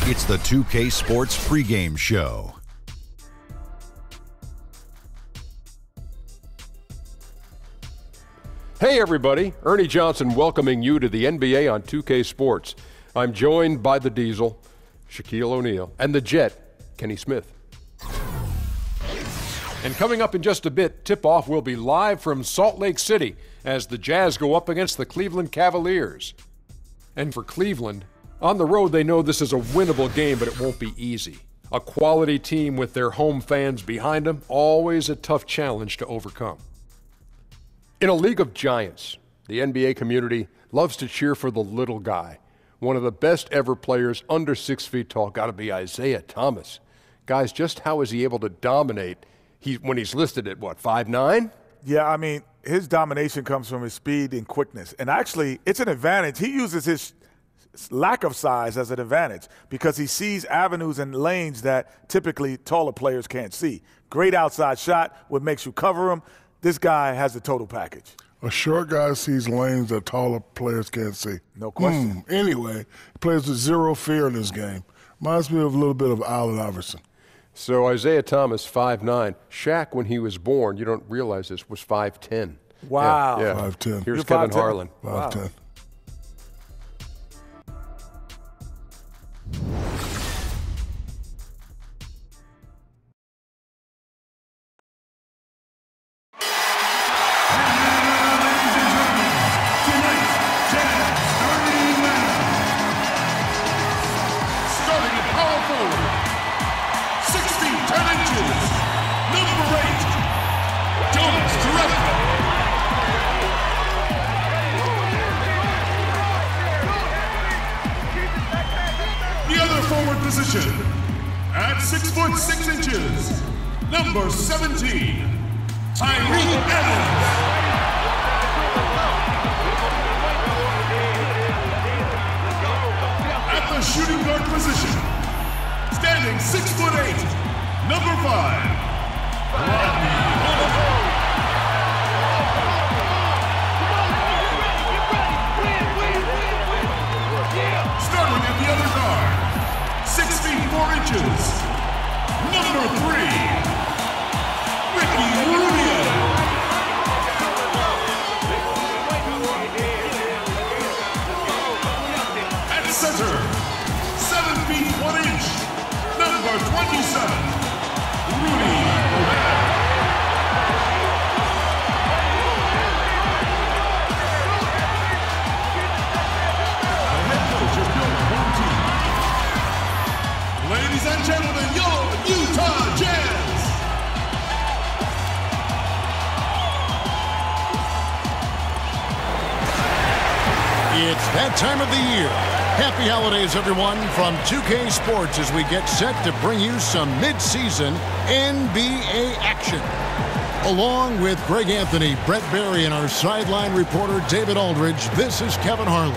It's the 2K Sports pregame show. Hey everybody, Ernie Johnson welcoming you to the NBA on 2K Sports. I'm joined by the Diesel, Shaquille O'Neal, and the Jet, Kenny Smith. And coming up in just a bit, tip-off will be live from Salt Lake City as the Jazz go up against the Cleveland Cavaliers. And for Cleveland, on the road they know this is a winnable game, but it won't be easy. A quality team with their home fans behind them, always a tough challenge to overcome. In a league of giants, the NBA community loves to cheer for the little guy. One of the best ever players under 6 feet tall, got to be Isaiah Thomas. Guys, just how is he able to dominate when he's listed at, 5'9"? Yeah, I mean, his domination comes from his speed and quickness. And actually, it's an advantage. He uses his lack of size as an advantage because he sees avenues and lanes that typically taller players can't see. Great outside shot, what makes you cover him. This guy has the total package. A short guy sees lanes that taller players can't see. No question. Anyway, he plays with zero fear in this game. Reminds me of a little bit of Allen Iverson. So Isaiah Thomas, 5'9". Shaq, when he was born, you don't realize this, was 5'10". Wow. Yeah. 5'10". Here's You're Kevin 5'10". Harlan. 5'10". Wow. Position at 6'6", number 17, Tyreke Evans. At the shooting guard position, standing 6'8", number 5, Rodney Hood. Starting at the other guard, 6 feet 4 inches, number 3, Ricky Rubio. At center, 7 feet 1 inch, number 27, Rudy Gobert. The head coach of your home team. Ladies and gentlemen, your Utah Jazz. It's that time of the year. Happy holidays, everyone, from 2K Sports as we get set to bring you some mid-season NBA action. Along with Greg Anthony, Brett Barry, and our sideline reporter, David Aldridge, this is Kevin Harlan.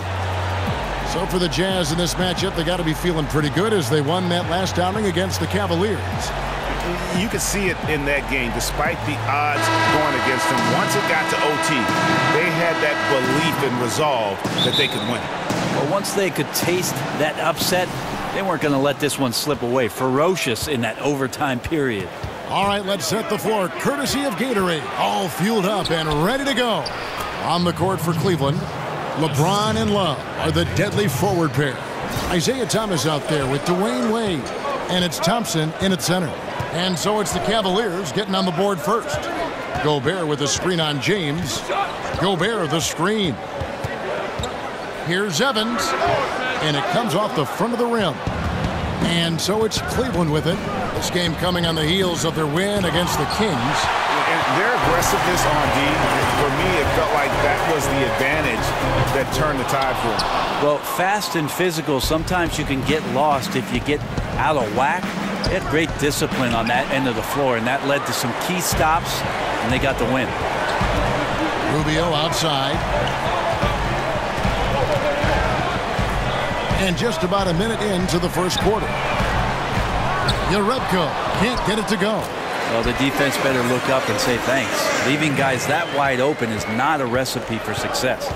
So for the Jazz in this matchup, they got to be feeling pretty good as they won that last outing against the Cavaliers. You could see it in that game, despite the odds going against them. Once it got to OT, they had that belief and resolve that they could win. Well, once they could taste that upset, they weren't going to let this one slip away. Ferocious in that overtime period. All right, let's set the floor courtesy of Gatorade. All fueled up and ready to go. On the court for Cleveland, LeBron and Love are the deadly forward pair. Isaiah Thomas out there with Dwayne Wade. And it's Thompson in at center. And so it's the Cavaliers getting on the board first. Gobert with a screen on James. Gobert the screen. Here's Evans. And it comes off the front of the rim. And so it's Cleveland with it. This game coming on the heels of their win against the Kings. And their aggressiveness on D, for me, it felt like that was the advantage that turned the tide for them. Well, fast and physical, sometimes you can get lost if you get out of whack. They had great discipline on that end of the floor, and that led to some key stops, and they got the win. Rubio outside. And just about a minute into the first quarter. Jerebko can't get it to go. Well, the defense better look up and say thanks. Leaving guys that wide open is not a recipe for success.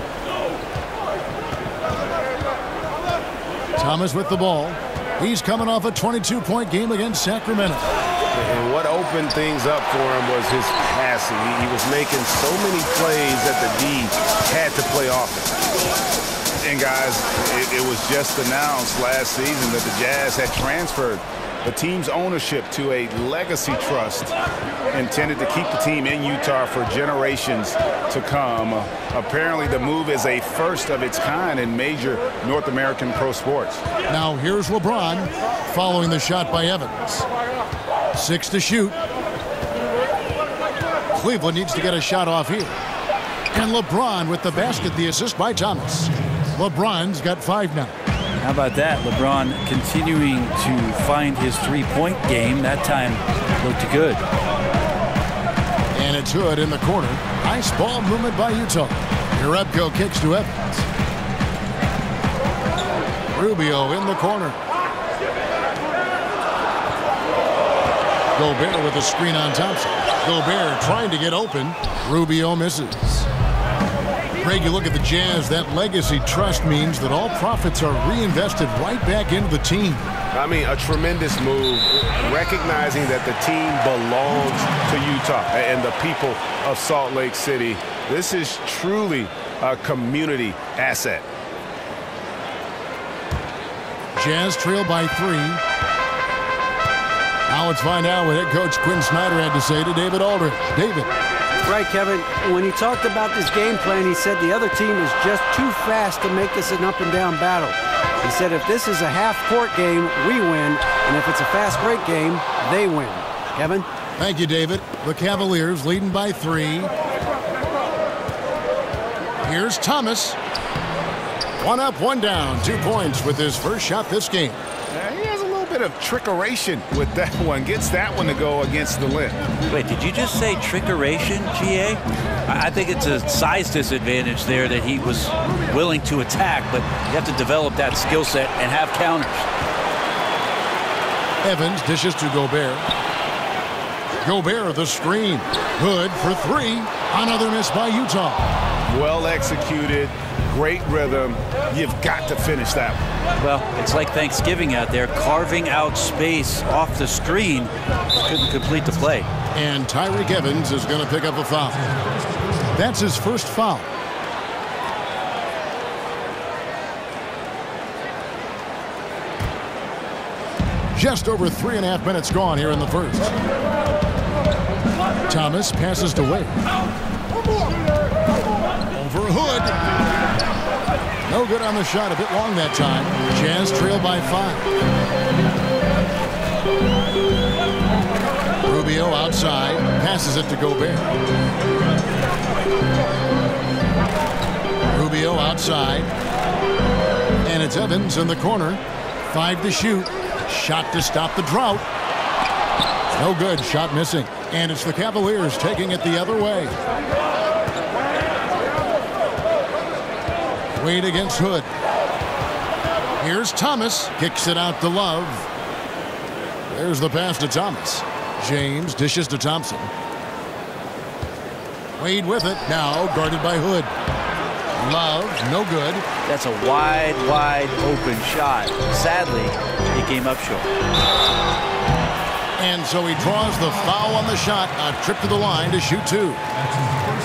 Thomas with the ball. He's coming off a 22-point game against Sacramento. And what opened things up for him was his passing. He was making so many plays that the D had to play offense. And guys, it was just announced last season that the Jazz had transferred the team's ownership to a legacy trust intended to keep the team in Utah for generations to come. Apparently, the move is a first of its kind in major North American pro sports. Now here's LeBron following the shot by Evans. 6 to shoot. Cleveland needs to get a shot off here. And LeBron with the basket, the assist by Thomas. LeBron's got 5 now. How about that? LeBron continuing to find his three-point game. That time looked good. And it's Hood in the corner. Nice ball movement by Utah. Jerebko kicks to Evans. Rubio in the corner. Gobert with a screen on Thompson. Gobert trying to get open. Rubio misses. Greg, you look at the Jazz, that legacy trust means that all profits are reinvested right back into the team. I mean, a tremendous move, recognizing that the team belongs to Utah and the people of Salt Lake City. This is truly a community asset. Jazz trail by 3. Now let's find out what head coach Quinn Snyder had to say to David Aldridge. David. Right, Kevin. When he talked about this game plan, he said the other team is just too fast to make this an up-and-down battle. He said if this is a half-court game, we win, and if it's a fast-break game, they win. Kevin? Thank you, David. The Cavaliers leading by 3. Here's Thomas. 1 up, 1 down. 2 points with his first shot this game. He has a little bit of trickeration with that one. Gets that one to go against the limb. Wait, did you just say trickeration, GA? I think it's a size disadvantage there that he was willing to attack, but you have to develop that skill set and have counters. Evans dishes to Gobert. Gobert the screen. Hood for 3. Another miss by Utah. Well executed. Great rhythm. You've got to finish that one. Well, it's like Thanksgiving out there, carving out space off the screen. Couldn't complete the play. And Tyreke Evans is going to pick up a foul. That's his first foul. Just over 3.5 minutes gone here in the first. Thomas passes to Wade. Over Hood. No good on the shot. A bit long that time. Jazz trail by 5. Rubio outside. Passes it to Gobert. Rubio outside. And it's Evans in the corner. 5 to shoot. Shot to stop the drought. No good. Shot missing. And it's the Cavaliers taking it the other way. Wade against Hood. Here's Thomas. Kicks it out to Love. There's the pass to Thomas. James dishes to Thompson. Wade with it. Now guarded by Hood. Love, no good. That's a wide, wide open shot. Sadly, he came up short. And so he draws the foul on the shot. A trip to the line to shoot 2.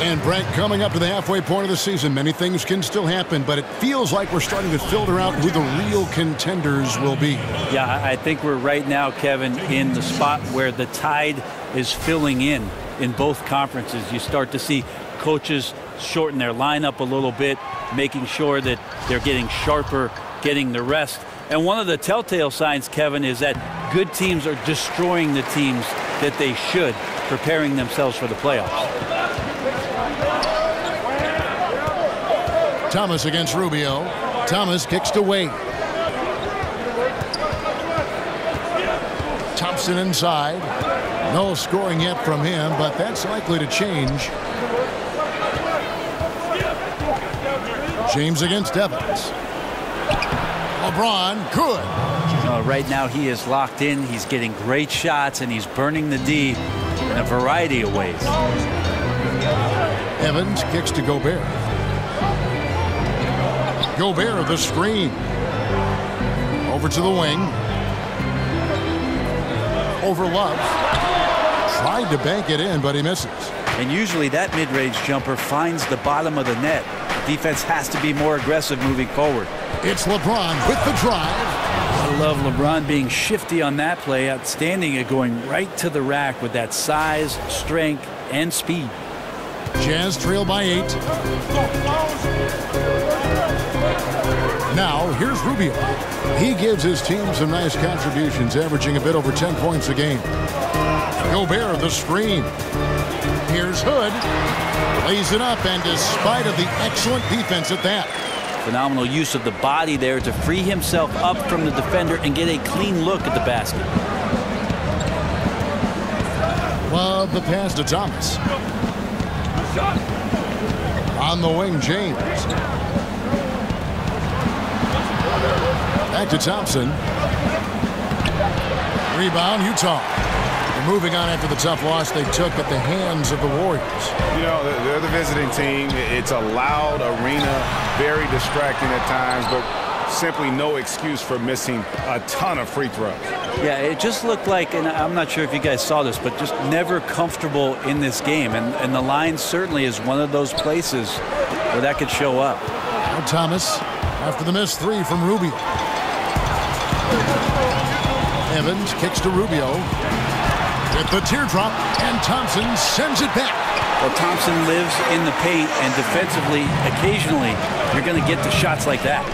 And Brent, coming up to the halfway point of the season, many things can still happen, but it feels like we're starting to filter out who the real contenders will be. Yeah, I think we're right now, Kevin, in the spot where the tide is filling in both conferences. You start to see coaches shorten their lineup a little bit, making sure that they're getting sharper, getting the rest. And one of the telltale signs, Kevin, is that good teams are destroying the teams that they should, preparing themselves for the playoffs. Thomas against Rubio. Thomas kicks to Wade. Thompson inside. No scoring yet from him, but that's likely to change. James against Evans. LeBron, good. Right now he is locked in. He's getting great shots, and he's burning the D in a variety of ways. Evans kicks to Gobert. Gobert the screen. Over to the wing. Over Love. Tried to bank it in, but he misses. And usually that mid-range jumper finds the bottom of the net. Defense has to be more aggressive moving forward. It's LeBron with the drive. I love LeBron being shifty on that play. Outstanding at going right to the rack with that size, strength, and speed. Jazz trail by 8. Now, here's Rubio. He gives his team some nice contributions, averaging a bit over 10 points a game. Gobert, the screen. Here's Hood. Lays it up, and despite of the excellent defense at that. Phenomenal use of the body there to free himself up from the defender and get a clean look at the basket. Love the pass to Thomas. On the wing, James. Back to Thompson. Rebound, Utah. They're moving on after the tough loss they took at the hands of the Warriors. You know, they're the visiting team. It's a loud arena, very distracting at times, but simply no excuse for missing a ton of free throws. Yeah, it just looked like, and I'm not sure if you guys saw this, but just never comfortable in this game. And the line certainly is one of those places where that could show up. Now Thomas, after the missed 3 from Rubio. Evans kicks to Rubio. With the teardrop, and Thompson sends it back. Well, Thompson lives in the paint, and defensively, occasionally, you're going to get the shots like that.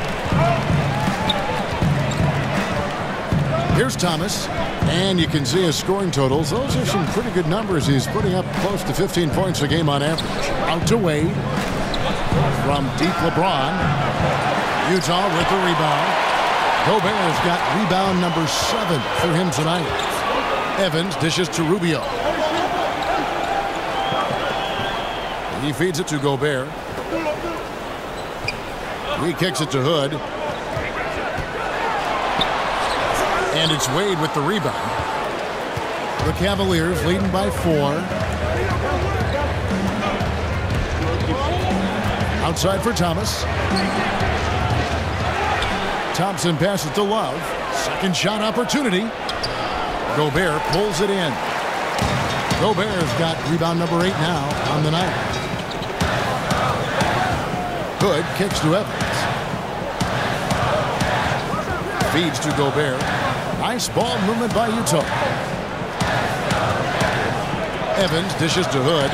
Here's Thomas, and you can see his scoring totals. Those are some pretty good numbers. He's putting up close to 15 points a game on average. Out to Wade. From deep LeBron. Utah with the rebound. Gobert's got rebound number 7 for him tonight. Evans dishes to Rubio. He feeds it to Gobert. He kicks it to Hood. And it's Wade with the rebound. The Cavaliers leading by 4. Outside for Thomas. Thompson passes to Love. Second shot opportunity. Gobert pulls it in. Gobert's got rebound number 8 now on the night. Hood kicks to Evans. Feeds to Gobert. Nice ball movement by Utah. Evans dishes to Hood.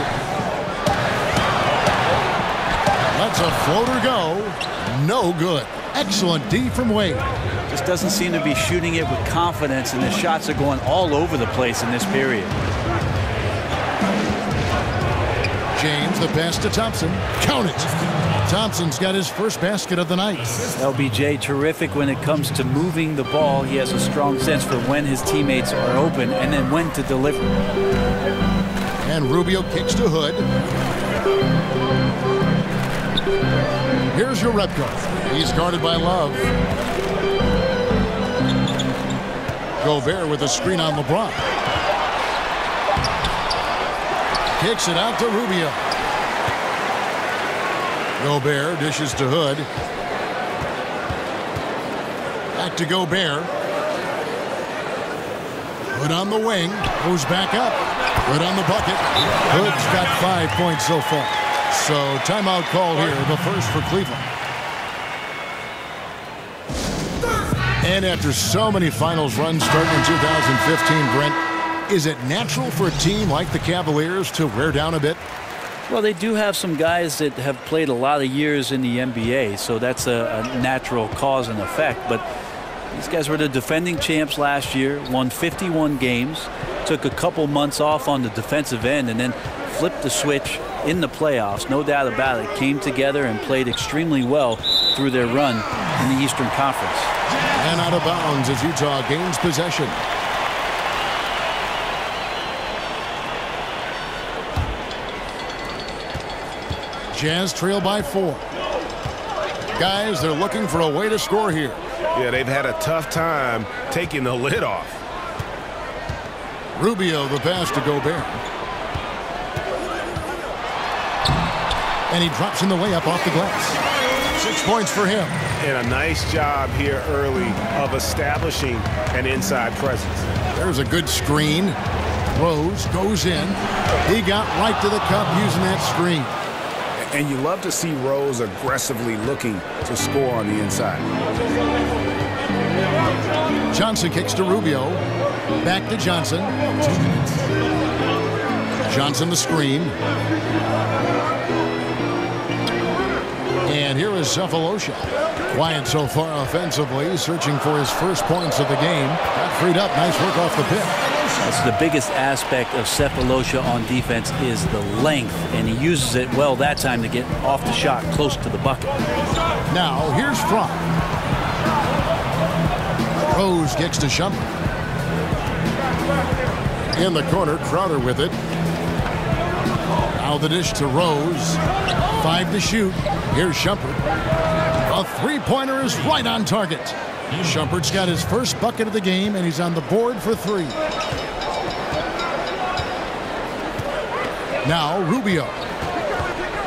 Lets a floater go. No good. Excellent D from Wade. Just doesn't seem to be shooting it with confidence, and the shots are going all over the place in this period. James, the pass to Thompson. Count it. Thompson's got his first basket of the night. LBJ terrific when it comes to moving the ball. He has a strong sense for when his teammates are open and then when to deliver. And Rubio kicks to Hood. Here's your Repko. He's guarded by Love. Gobert with a screen on LeBron. Kicks it out to Rubio. Gobert dishes to Hood. Back to Gobert. Hood on the wing. Goes back up. Hood on the bucket. Hood's got 5 points so far. So timeout call here, the first for Cleveland. And after so many finals runs starting in 2015, Brent, is it natural for a team like the Cavaliers to wear down a bit? Well, they do have some guys that have played a lot of years in the NBA, so that's a natural cause and effect. But these guys were the defending champs last year, won 51 games, took a couple months off on the defensive end, and then flipped the switch in the playoffs. No doubt about it. Came together and played extremely well through their run in the Eastern Conference. And out of bounds as Utah gains possession. Jazz trail by 4. Guys, they're looking for a way to score here. Yeah, they've had a tough time taking the lid off. Rubio, the pass to Gobert. And he drops in the layup off the glass. 6 points for him. And a nice job here early of establishing an inside presence. There's a good screen. Rose goes in. He got right to the cup using that screen. And you love to see Rose aggressively looking to score on the inside. Johnson kicks to Rubio. Back to Johnson. Johnson the screen. And here is Cephalosha. Quiet so far offensively, searching for his first points of the game. Got freed up. Nice work off the pick. That's the biggest aspect of Cephalosha on defense is the length, and he uses it well that time to get off the shot close to the bucket. Now here's Fromm. Rose kicks to Shumpert. In the corner, Crowder with it. Now the dish to Rose. 5 to shoot. Here's Shumpert. A three-pointer is right on target. Shumpert's got his first bucket of the game, and he's on the board for 3. Now Rubio.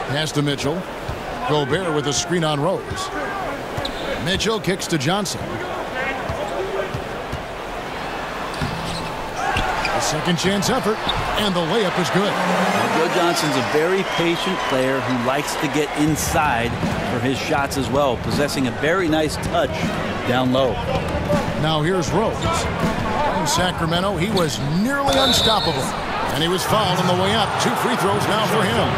Pass to Mitchell. Gobert with a screen on Rose. Mitchell kicks to Johnson. A second chance effort, and the layup is good. Joe Johnson's a very patient player who likes to get inside for his shots as well, possessing a very nice touch down low. Now here's Rose. In Sacramento, he was nearly unstoppable, and he was fouled on the way up. 2 free throws now for him.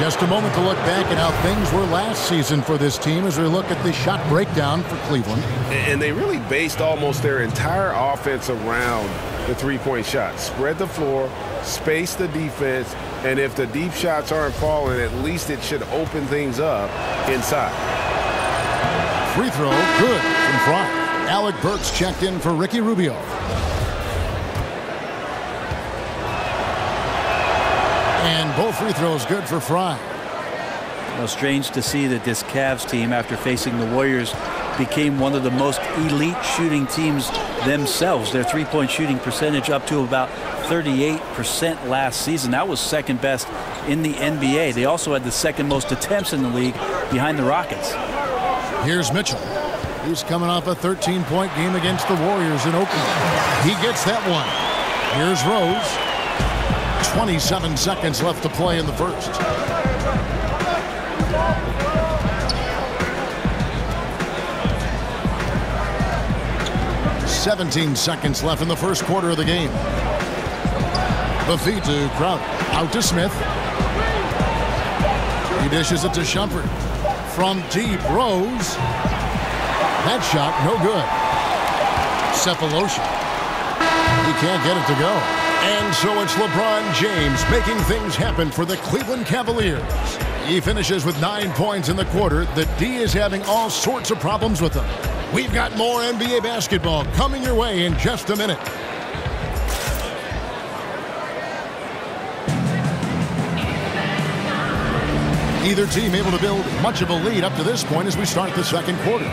Just a moment to look back at how things were last season for this team as we look at the shot breakdown for Cleveland. And they really based almost their entire offense around the three-point shot. Spread the floor, space the defense, and if the deep shots aren't falling, at least it should open things up inside. Free throw, good from Fry. Alec Burks checked in for Ricky Rubio. And both free throws good for Fry. Well, strange to see that this Cavs team, after facing the Warriors, became one of the most elite shooting teams themselves. Their three-point shooting percentage up to about 38% last season. That was second best in the NBA. They also had the second most attempts in the league behind the Rockets. Here's Mitchell. He's coming off a 13-point game against the Warriors in Oakland. He gets that one. Here's Rose. 27 seconds left to play in the first. "17 seconds left in the first quarter of the game. The feed to Crowder. Out to Smith. He dishes it to Shumpert. From deep, Rose. That shot, no good. Cephalosha. He can't get it to go. And so it's LeBron James making things happen for the Cleveland Cavaliers. He finishes with 9 points in the quarter. The D is having all sorts of problems with him. We've got more NBA basketball coming your way in just a minute. Either team able to build much of a lead up to this point as we start the second quarter.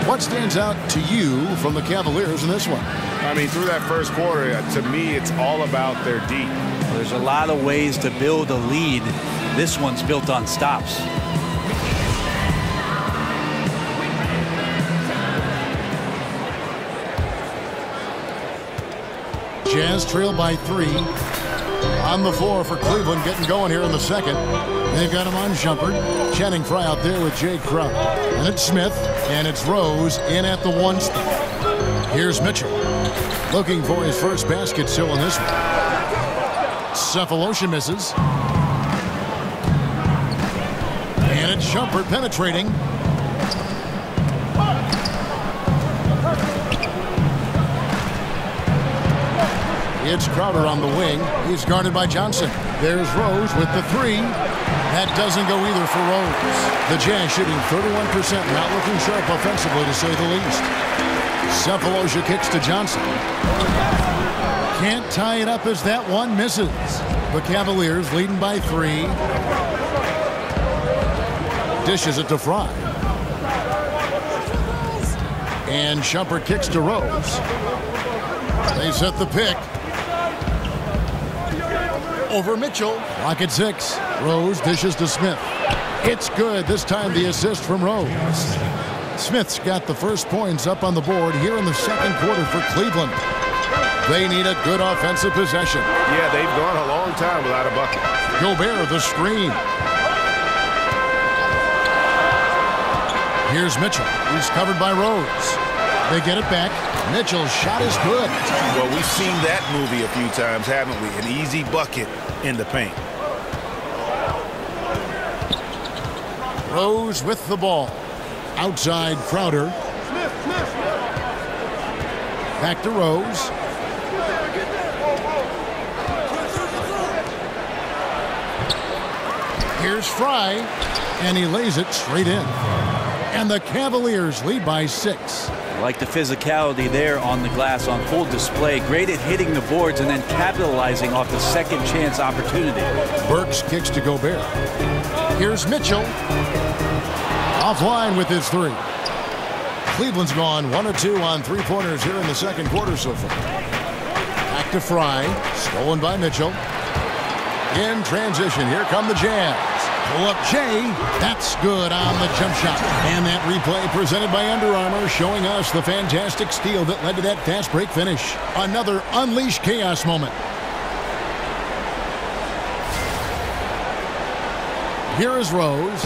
What stands out to you from the Cavaliers in this one? I mean, through that first quarter, to me, it's all about their D. There's a lot of ways to build a lead. This one's built on stops. Jazz trail by 3. On the floor for Cleveland, getting going here in the second. They've got him on Shumpert. Channing Frye out there with Jay Crowder. And it's Smith, and it's Rose in at the 1 spot. Here's Mitchell. Looking for his first basket still in this one. Cephalosha misses. And it's Shumpert penetrating. It's Crowder on the wing. He's guarded by Johnson. There's Rose with the 3. That doesn't go either for Rose. The Jazz shooting 31%, not looking sharp offensively to say the least. Cephalosha kicks to Johnson. Can't tie it up as that one misses. The Cavaliers leading by 3. Dishes it to Fry. And Shumpert kicks to Rose. They set the pick. Over Mitchell. Lock at 6. Rose dishes to Smith. It's good. This time the assist from Rose. Smith's got the first points up on the board here in the second quarter for Cleveland. They need a good offensive possession. Yeah, they've gone a long time without a bucket. Gobert, the screen. Here's Mitchell. He's covered by Rose. They get it back. Mitchell's shot is good. Well, we've seen that movie a few times, haven't we? An easy bucket in the paint. Rose with the ball. Outside Crowder. Back to Rose. Here's Fry, and he lays it straight in. And the Cavaliers lead by 6. Like the physicality there on the glass on full display. Great at hitting the boards and then capitalizing off the second chance opportunity. Burks kicks to Gobert. Here's Mitchell. Offline with his 3. Cleveland's gone 1 of 2 on 3-pointers here in the second quarter so far. Back to Fry. Stolen by Mitchell. In transition, here come the Jazz. Pull up Jay. That's good on the jump shot. And that replay presented by Under Armour showing us the fantastic steal that led to that fast break finish. Another Unleash Chaos moment. Here is Rose.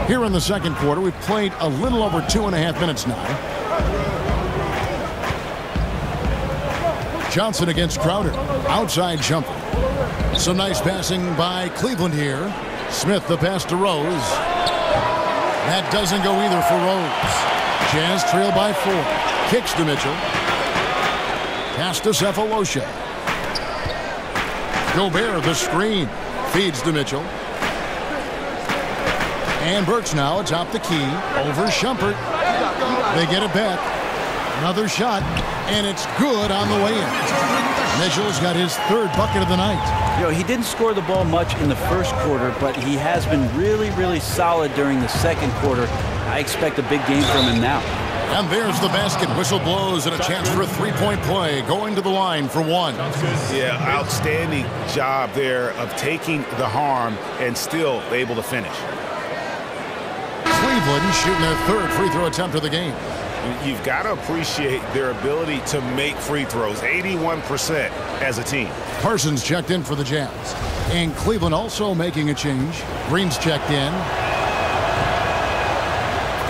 Here in the second quarter, we've played a little over 2.5 minutes now. Johnson against Crowder. Outside jumper. Some nice passing by Cleveland here. Smith the pass to Rose. That doesn't go either for Rose. Jazz trail by 4. Kicks to Mitchell. Pass to Cephalosha. Gobert the screen. Feeds to Mitchell. And Burks now atop the key. Over Shumpert. They get it back. Another shot. And it's good on the way in. Mitchell's got his 3rd bucket of the night. You know, he didn't score the ball much in the first quarter, but he has been really, really solid during the second quarter. I expect a big game from him now. And there's the basket. Whistle blows and a chance for a 3-point play. Going to the line for 1. Yeah, outstanding job there of taking the harm and still able to finish. Cleveland shooting their 3rd free throw attempt of the game. You've got to appreciate their ability to make free throws. 81% as a team. Parsons checked in for the Jazz. And Cleveland also making a change. Green's checked in.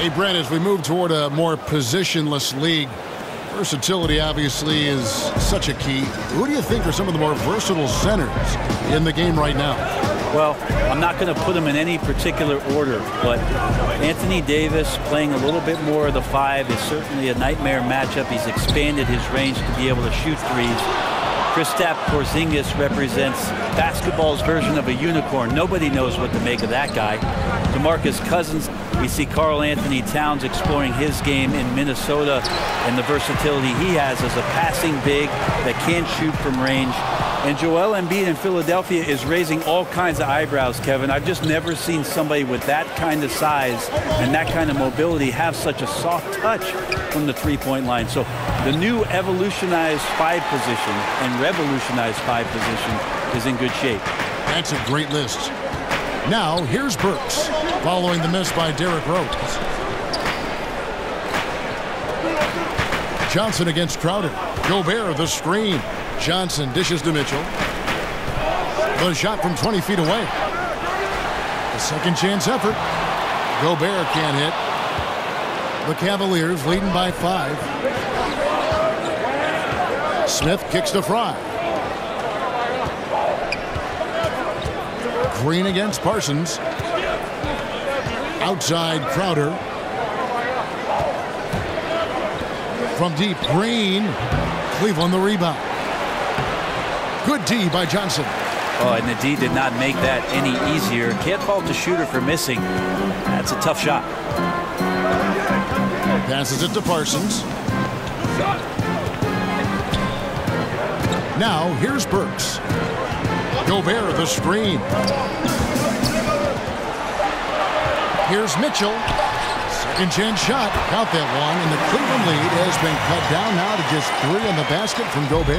Hey, Brett, as we move toward a more positionless league, versatility obviously is such a key. Who do you think are some of the more versatile centers in the game right now? Well, I'm not going to put them in any particular order, but Anthony Davis playing a little bit more of the 5 is certainly a nightmare matchup. He's expanded his range to be able to shoot threes. Kristaps Porzingis represents basketball's version of a unicorn. Nobody knows what to make of that guy. DeMarcus Cousins, we see Karl Anthony Towns exploring his game in Minnesota and the versatility he has as a passing big that can shoot from range. And Joel Embiid in Philadelphia is raising all kinds of eyebrows, Kevin. I've just never seen somebody with that kind of size and that kind of mobility have such a soft touch from the 3-point line. So the new evolutionized 5 position and revolutionized 5 position is in good shape. That's a great list. Now, here's Burks, following the miss by Derrick Rose. Johnson against Crowder. Gobert, the screen. Johnson dishes to Mitchell. The shot from 20 feet away. The second chance effort. Gobert can't hit. The Cavaliers leading by 5. Smith kicks to Fry. Green against Parsons. Outside Crowder. From deep, Green. Cleveland the rebound. Good D by Johnson. Oh, and the D did not make that any easier. Can't fault the shooter for missing. That's a tough shot. Passes it to Parsons. Now, here's Burks. Gobert, the screen. Here's Mitchell. Second-chance shot. Count that one. And the Cleveland lead has been cut down now to just 3 on the basket from Gobert.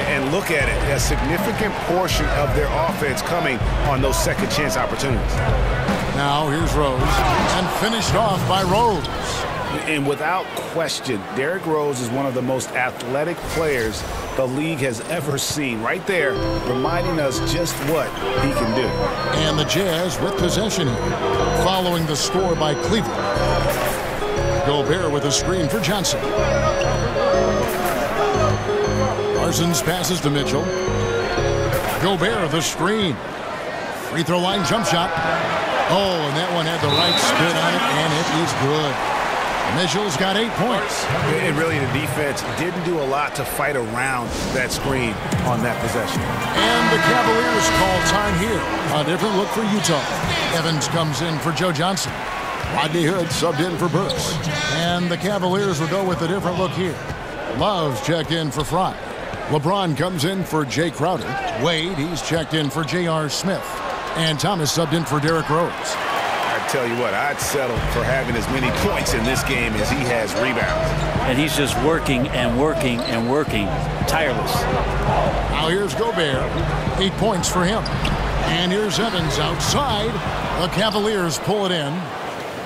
And look at it. A significant portion of their offense coming on those second-chance opportunities. Now here's Rose. And finished off by Rose. And without question, Derrick Rose is one of the most athletic players the league has ever seen. Right there, reminding us just what he can do. And the Jazz with possession here, following the score by Cleveland. Gobert with a screen for Johnson. Parsons passes to Mitchell. Gobert the screen. Free throw line jump shot. Oh, and that one had the right spin on it, and it is good. Mitchell's got 8 points. And really, the defense didn't do a lot to fight around that screen on that possession. And the Cavaliers call time here. A different look for Utah. Evans comes in for Joe Johnson. Rodney Hood subbed in for Burks. And the Cavaliers will go with a different look here. Love checked in for Fry. LeBron comes in for Jay Crowder. Wade, he's checked in for J.R. Smith. And Thomas subbed in for Derrick Rose. I tell you what, I'd settle for having as many points in this game as he has rebounds. And he's just working and working and working, tireless. Now here's Gobert, 8 points for him. And here's Evans outside. The Cavaliers pull it in.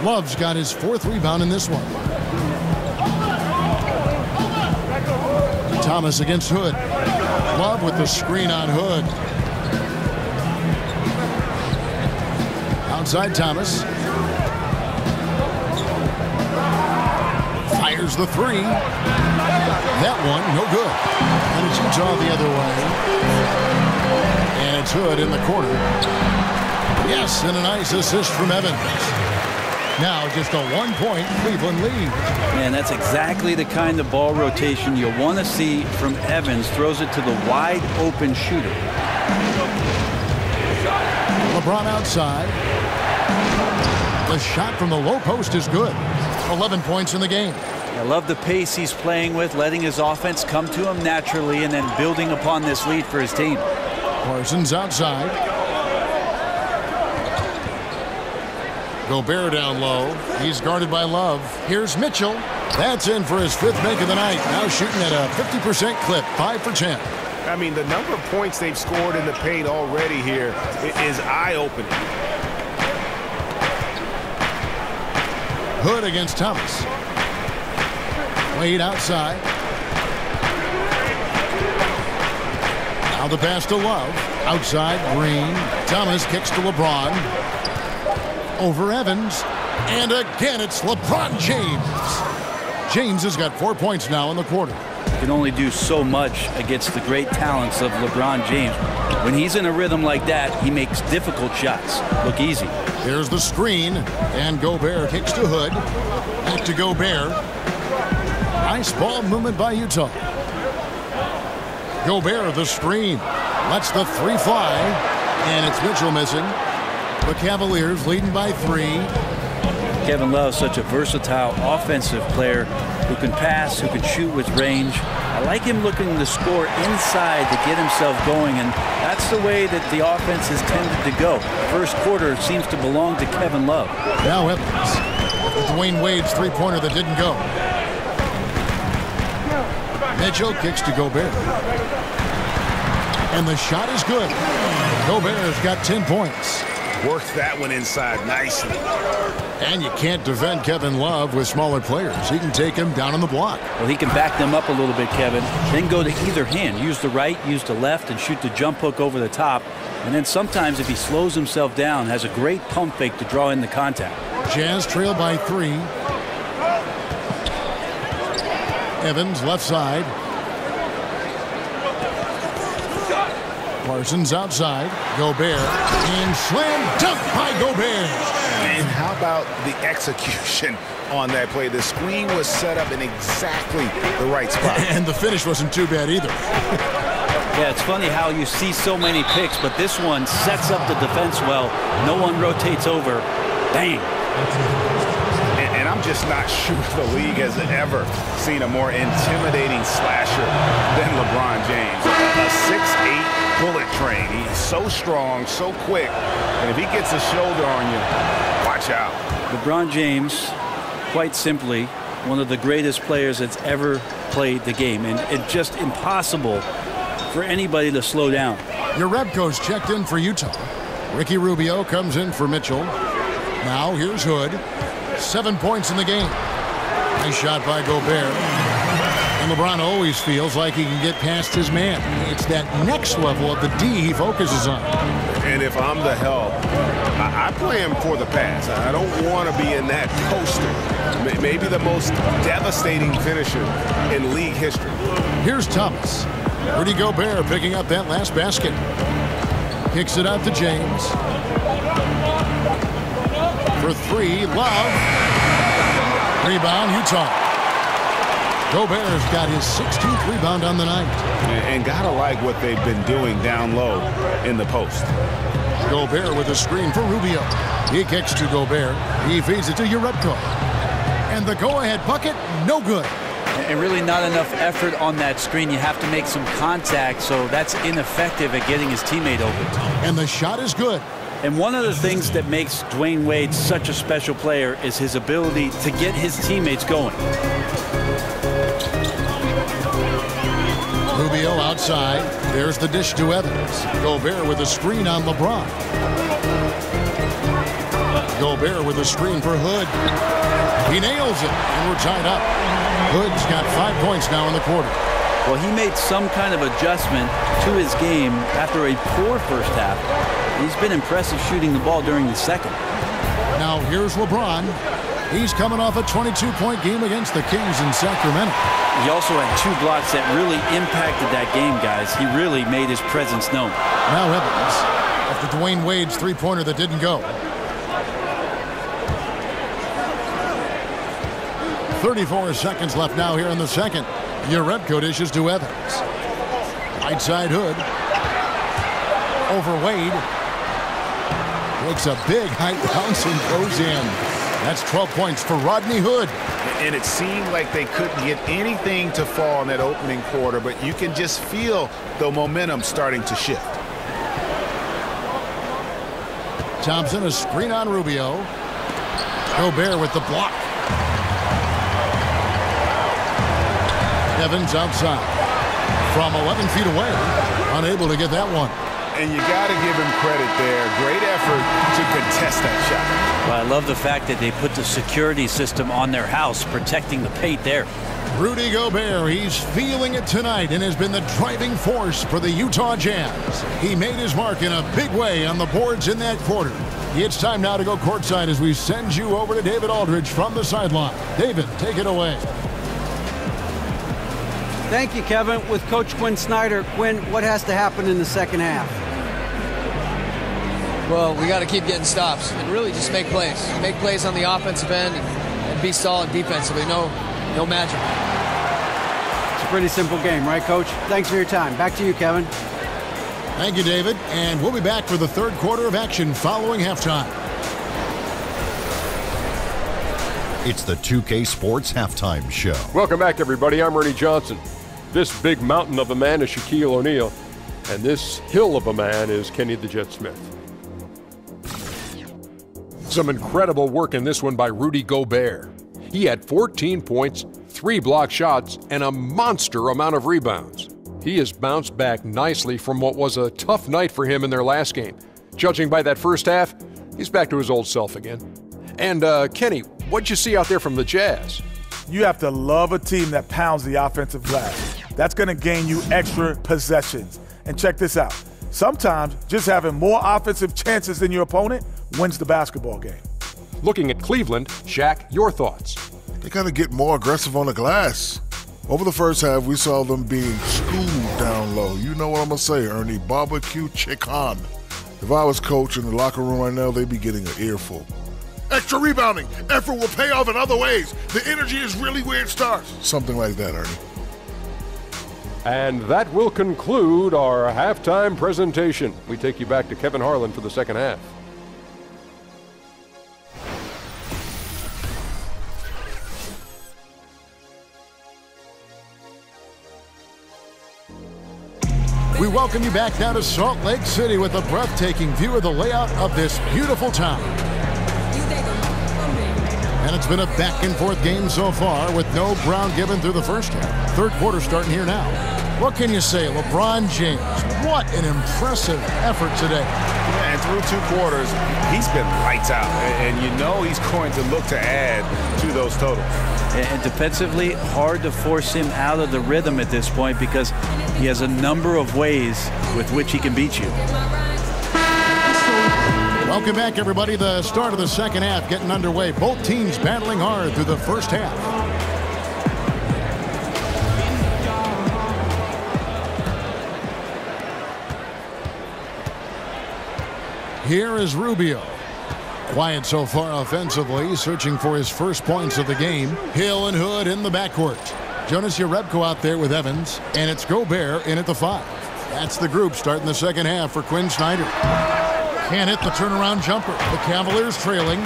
Love's got his 4th rebound in this one. Thomas against Hood. Love with the screen on Hood. Outside Thomas. Fires the 3. That one, no good. And it's Utah the other way. And it's Hood in the corner. Yes, and a nice assist from Evans. Now just a 1-point Cleveland lead. Man, that's exactly the kind of ball rotation you want to see from Evans. Throws it to the wide open shooter. LeBron outside. The shot from the low post is good. 11 points in the game. I love the pace he's playing with, letting his offense come to him naturally and then building upon this lead for his team. Parsons outside. Gobert down low. He's guarded by Love. Here's Mitchell. That's in for his 5th make of the night. Now shooting at a 50% clip, 5 for 10. I mean, the number of points they've scored in the paint already here is eye-opening. Hood against Thomas. Wade outside. Now the pass to Love. Outside, Green. Thomas kicks to LeBron. Over Evans. And again, it's LeBron James. James has got 4 points now in the quarter. Can only do so much against the great talents of LeBron James. When he's in a rhythm like that, he makes difficult shots look easy. There's the screen, and Gobert kicks to Hood. Back to Gobert. Nice ball movement by Utah. Gobert, the screen. Lets the 3 fly, and it's Mitchell missing. The Cavaliers leading by 3. Kevin Love, such a versatile offensive player who can pass, who can shoot with range. I like him looking to score inside to get himself going, and that's the way that the offense has tended to go. First quarter seems to belong to Kevin Love. Now Evans. Dwayne Wade's 3-pointer that didn't go. Mitchell kicks to Gobert. And the shot is good. Gobert's got 10 points. Worked that one inside nicely. And you can't defend Kevin Love with smaller players. He can take him down on the block. Well, he can back them up a little bit, Kevin. Then go to either hand. Use the right, use the left, and shoot the jump hook over the top. And then sometimes if he slows himself down, has a great pump fake to draw in the contact. Jazz trail by 3. Evans left side. Parsons outside. Gobert. And slam dunk by Gobert. And how about the execution on that play? The screen was set up in exactly the right spot. And the finish wasn't too bad either. Yeah, it's funny how you see so many picks, but this one sets up the defense well. No one rotates over. Bang. And I'm just not sure the league has ever seen a more intimidating slasher than LeBron James. A 6'8" bullet train. He's so strong, so quick, and if he gets a shoulder on you, watch out. LeBron James quite simply one of the greatest players that's ever played the game, and it's just impossible for anybody to slow down. Jerebko's checked in for Utah. Ricky Rubio comes in for Mitchell. Now here's Hood. 7 points in the game. Nice shot by Gobert. And LeBron always feels like he can get past his man. It's that next level of the D he focuses on. And if I'm the help, I play him for the pass. I don't want to be in that poster. Maybe the most devastating finisher in league history. Here's Thomas. Rudy Gobert picking up that last basket. Kicks it out to James. For three, Love. Rebound, Utah. Gobert's got his 16th rebound on the night. And gotta like what they've been doing down low in the post. Gobert with a screen for Rubio. He kicks to Gobert. He feeds it to Jerebko. And the go-ahead bucket, no good. And really not enough effort on that screen. You have to make some contact, so that's ineffective at getting his teammate open. And the shot is good. And one of the things that makes Dwayne Wade such a special player is his ability to get his teammates going. Rubio outside. There's the dish to Evans. Gobert with a screen on LeBron. Gobert with a screen for Hood. He nails it, and we're tied up. Hood's got 5 points now in the quarter. Well, he made some kind of adjustment to his game after a poor first half. He's been impressive shooting the ball during the second. Now here's LeBron. He's coming off a 22-point game against the Kings in Sacramento. He also had 2 blocks that really impacted that game, guys. He really made his presence known. Now Evans, after Dwayne Wade's three-pointer that didn't go. 34 seconds left now here in the second. Jerebko dishes to Evans. Right side Hood. Over Wade. Takes a big height bounce and goes in. That's 12 points for Rodney Hood. And it seemed like they couldn't get anything to fall in that opening quarter, but you can just feel the momentum starting to shift. Thompson, a screen on Rubio. Gobert with the block. Evans outside. From 11 feet away. Unable to get that one. And you got to give him credit there. Great effort to contest that shot. Well, I love the fact that they put the security system on their house, protecting the paint there. Rudy Gobert, he's feeling it tonight and has been the driving force for the Utah Jazz. He made his mark in a big way on the boards in that quarter. It's time now to go courtside as we send you over to David Aldridge from the sideline. David, take it away. Thank you, Kevin. With Coach Quinn Snyder. Quinn, what has to happen in the second half? Well, we got to keep getting stops and really just make plays. Make plays on the offensive end and be solid defensively. No magic. It's a pretty simple game, right, Coach? Thanks for your time. Back to you, Kevin. Thank you, David. And we'll be back for the third quarter of action following halftime. It's the 2K Sports Halftime Show. Welcome back, everybody. I'm Ernie Johnson. This big mountain of a man is Shaquille O'Neal, and this hill of a man is Kenny the Jet Smith. Some incredible work in this one by Rudy Gobert. He had 14 points, 3 block shots, and a monster amount of rebounds. He has bounced back nicely from what was a tough night for him in their last game. Judging by that first half, he's back to his old self again. And Kenny, what'd you see out there from the Jazz? You have to love a team that pounds the offensive glass. That's going to gain you extra possessions. And check this out. Sometimes just having more offensive chances than your opponent wins the basketball game. Looking at Cleveland, Shaq, your thoughts? They got to get more aggressive on the glass. Over the first half, we saw them being schooled down low. You know what I'm going to say, Ernie. Barbecue chicken. If I was coach in the locker room right now, they'd be getting an earful. Extra rebounding. Effort will pay off in other ways. The energy is really where it starts. Something like that, Ernie. And that will conclude our halftime presentation. We take you back to Kevin Harlan for the second half. We welcome you back now to Salt Lake City with a breathtaking view of the layout of this beautiful town. And it's been a back-and-forth game so far with no ground given through the first half. Third quarter starting here now. What can you say? LeBron James, what an impressive effort today. Yeah, and through 2 quarters, he's been lights out. And you know he's going to look to add to those totals. And defensively, hard to force him out of the rhythm at this point because he has a number of ways with which he can beat you. Welcome back, everybody. The start of the second half getting underway. Both teams battling hard through the first half. Here is Rubio. Quiet so far offensively, searching for his first points of the game. Hill and Hood in the backcourt. Jonas Jerebko out there with Evans, and it's Gobert in at the 5. That's the group starting the second half for Quinn Snyder. Can't hit the turnaround jumper. The Cavaliers trailing.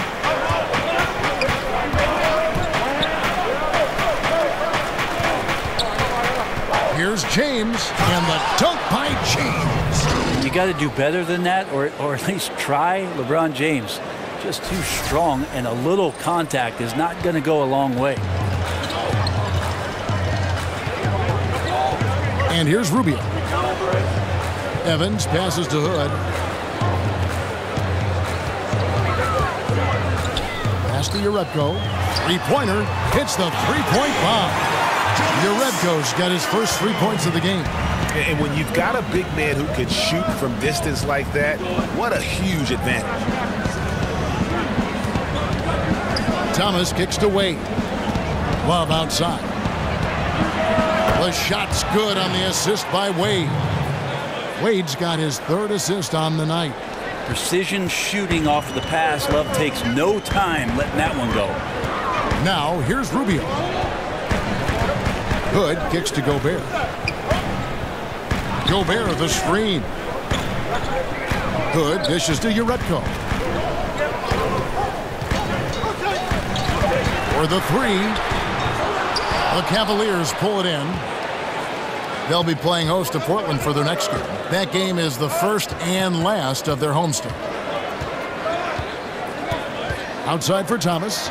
Here's James, and the dunk by James. You got to do better than that, or at least try. LeBron James, just too strong, and a little contact is not going to go a long way. And here's Rubio. Evans passes to Hood. Pass to Jerebko. Three-pointer hits the three-point bomb. Jerebko's got his first 3 points of the game. And when you've got a big man who can shoot from distance like that, what a huge advantage. Thomas kicks to Wade. Love outside. The shot's good on the assist by Wade. Wade's got his 3rd assist on the night. Precision shooting off of the pass. Love takes no time letting that one go. Now here's Rubio. Hood kicks to Gobert. Gobert the screen. Hood dishes to Jerebko. For the 3. The Cavaliers pull it in. They'll be playing host to Portland for their next game. That game is the first and last of their homestand. Outside for Thomas.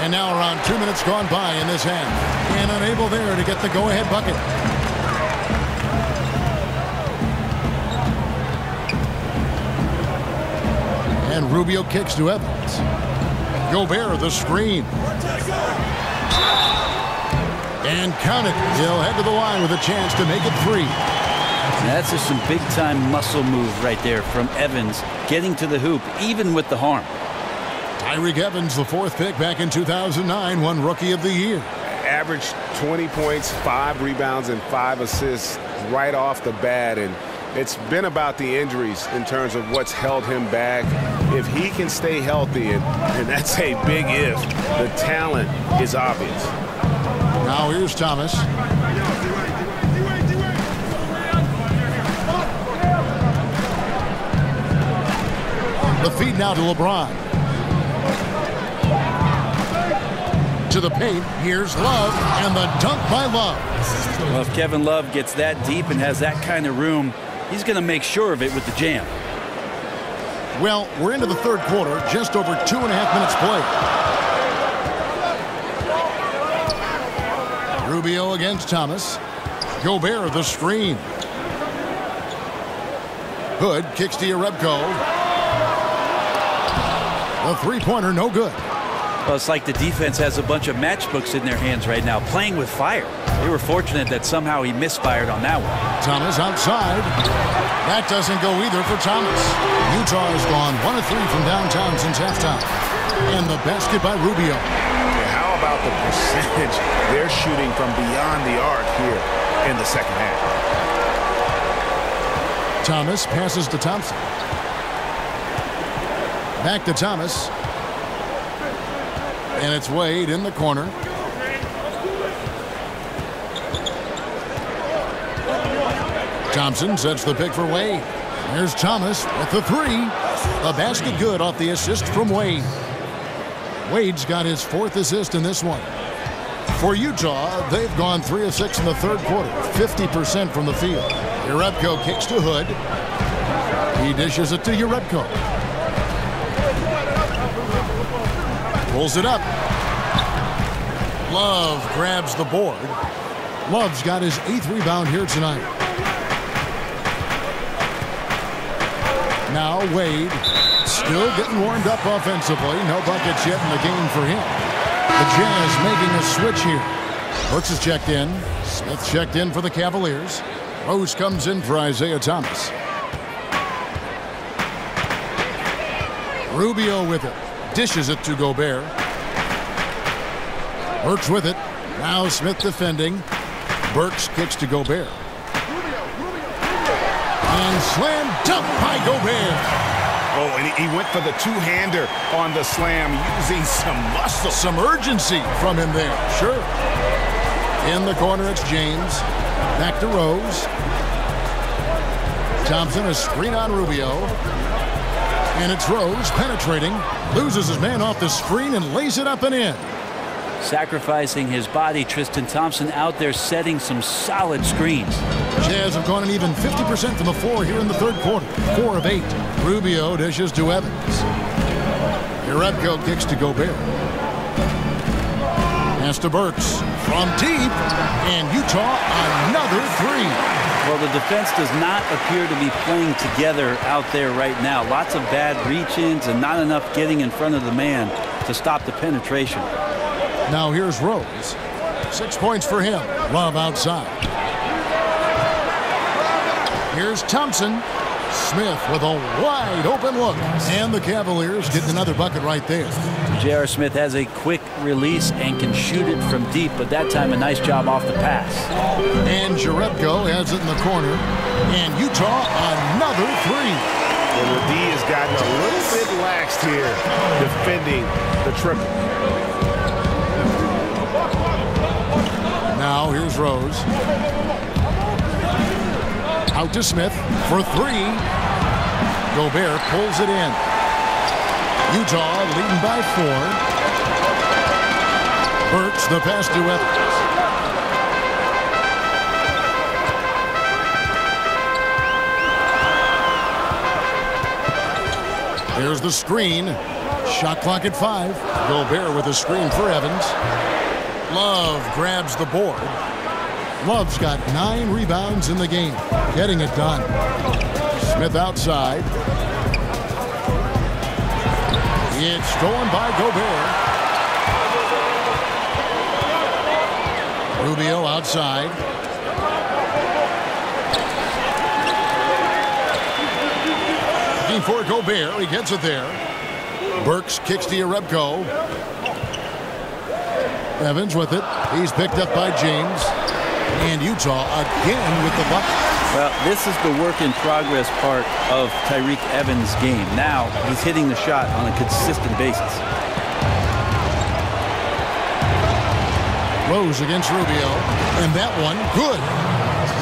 And now around 2 minutes gone by in this half. And unable there to get the go-ahead bucket. And Rubio kicks to Evans. Gobert the screen. And count it. He'll head to the line with a chance to make it 3. That's just some big-time muscle move right there from Evans, getting to the hoop, even with the harm. Tyreke Evans, the 4th pick back in 2009, won Rookie of the Year. Averaged 20 points, 5 rebounds, and 5 assists right off the bat. And it's been about the injuries in terms of what's held him back. If he can stay healthy, and that's a big if, the talent is obvious. Now here's Thomas. The feed now to LeBron. To the paint. Here's Love, and the dunk by Love. Well, if Kevin Love gets that deep and has that kind of room, he's going to make sure of it with the jam. Well, we're into the third quarter, just over 2.5 minutes played. Rubio against Thomas. Gobert the screen. Hood kicks to Jerebko. The three-pointer no good. Well, it's like the defense has a bunch of matchbooks in their hands right now, playing with fire. They were fortunate that somehow he misfired on that one. Thomas outside. That doesn't go either for Thomas. Utah has gone 1 of 3 from downtown since halftime. And the basket by Rubio. How about the percentage they're shooting from beyond the arc here in the second half? Thomas passes to Thompson. Back to Thomas. And it's Wade in the corner. Thompson sets the pick for Wade. There's Thomas with the 3. A basket good off the assist from Wade. Wade's got his 4th assist in this one. For Utah, they've gone 3 of 6 in the third quarter, 50% from the field. Jerebko kicks to Hood. He dishes it to Jerebko. Pulls it up. Love grabs the board. Love's got his 8th rebound here tonight. Now Wade still getting warmed up offensively. No buckets yet in the game for him. The Jazz making a switch here. Brooks is checked in. Smith checked in for the Cavaliers. Rose comes in for Isaiah Thomas. Rubio with it. Dishes it to Gobert. Burks with it. Now Smith defending. Burks kicks to Gobert. And slam dunk by Gobert. Oh, and he went for the two-hander on the slam, using some muscle. Some urgency from him there. Sure. In the corner, it's James. Back to Rose. Thompson, a screen on Rubio. And it's Rose penetrating. Loses his man off the screen and lays it up and in. Sacrificing his body, Tristan Thompson out there setting some solid screens. Jazz have gone an even 50% from the floor here in the third quarter. 4 of 8. Rubio dishes to Evans. Jerebko kicks to Gobert. Pass to Burks from deep. And Utah another 3. Well, the defense does not appear to be playing together out there right now. Lots of bad reach-ins and not enough getting in front of the man to stop the penetration. Now here's Rose. 6 points for him. Love outside. Here's Thompson. Smith with a wide open look. And the Cavaliers getting another bucket right there. J.R. Smith has a quick release and can shoot it from deep, but that time a nice job off the pass. And Jerebko has it in the corner. And Utah another 3. And the D has gotten a little bit laxed here defending the triple. Now here's Rose. Out to Smith for 3. Gobert pulls it in. Utah leading by 4. Burks the pass to Evans. There's the screen. Shot clock at 5. Gobert with a screen for Evans. Love grabs the board. Love's got 9 rebounds in the game. Getting it done. Smith outside. It's stolen by Gobert. Rubio outside. Looking for Gobert. He gets it there. Burks kicks to Jerebko. Evans with it. He's picked up by James. And Utah again with the bucket. Well, this is the work-in-progress part of Tyreke Evans' game. Now he's hitting the shot on a consistent basis. Rose against Rubio. And that one, good.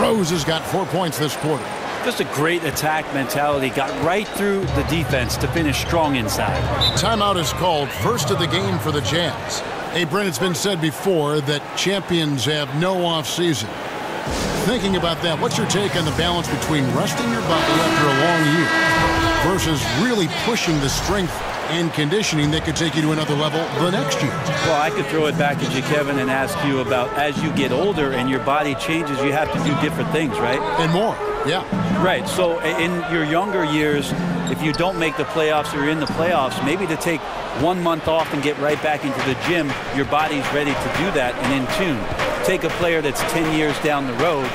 Rose has got 4 points this quarter. Just a great attack mentality. Got right through the defense to finish strong inside. Timeout is called. First of the game for the Jazz. Hey, Brent, it's been said before that champions have no off season. Thinking about that, what's your take on the balance between resting your body after a long year versus really pushing the strength and conditioning that could take you to another level the next year? Well, I could throw it back at you, Kevin, and ask you about as you get older and your body changes, you have to do different things, right? And more, yeah. Right, so in your younger years, if you don't make the playoffs or you're in the playoffs, maybe to take 1 month off and get right back into the gym, your body's ready to do that and in tune. Take a player that's 10 years down the road,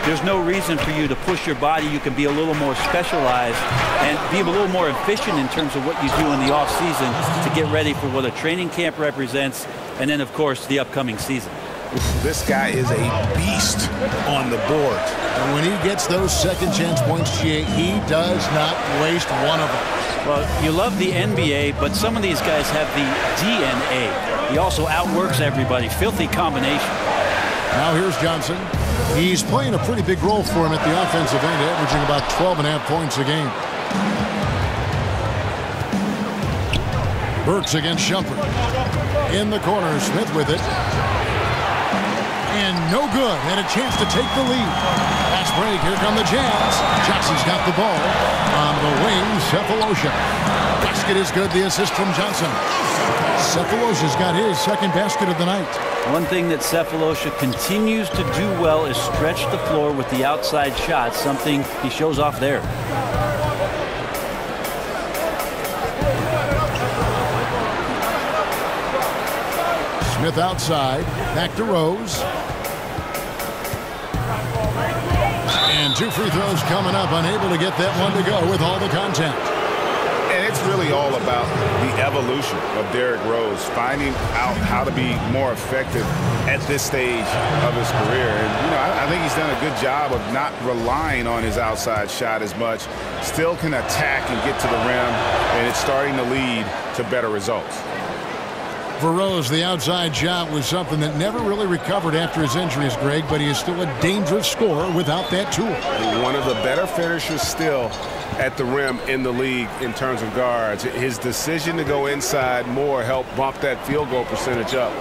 there's no reason for you to push your body. You can be a little more specialized and be a little more efficient in terms of what you do in the off season to get ready for what a training camp represents and then, of course, the upcoming season. This guy is a beast on the board. And when he gets those second chance points, GA, he does not waste one of them. Well, you love the NBA, but some of these guys have the DNA. He also outworks everybody. Filthy combination. Now here's Johnson. He's playing a pretty big role for him at the offensive end, averaging about 12.5 points a game. Burks against Shumpert. In the corner, Smith with it. And And no good. And a chance to take the lead. Fast break. Here come the Jazz. Johnson's got the ball. On the wing, Cephalosha. Basket is good. The assist from Johnson. Cephalosha's got his second basket of the night. One thing that Cephalosha continues to do well is stretch the floor with the outside shot, something he shows off there. Smith outside. Back to Rose. And 2 free throws coming up. Unable to get that one to go with all the contact. And it's really all about the evolution of Derrick Rose, finding out how to be more effective at this stage of his career. And, I think he's done a good job of not relying on his outside shot as much. Still can attack and get to the rim, and it's starting to lead to better results. For Rose, the outside shot was something that never really recovered after his injuries, Greg, but he is still a dangerous scorer without that tool. One of the better finishers still at the rim in the league in terms of guards. His decision to go inside more helped bump that field goal percentage up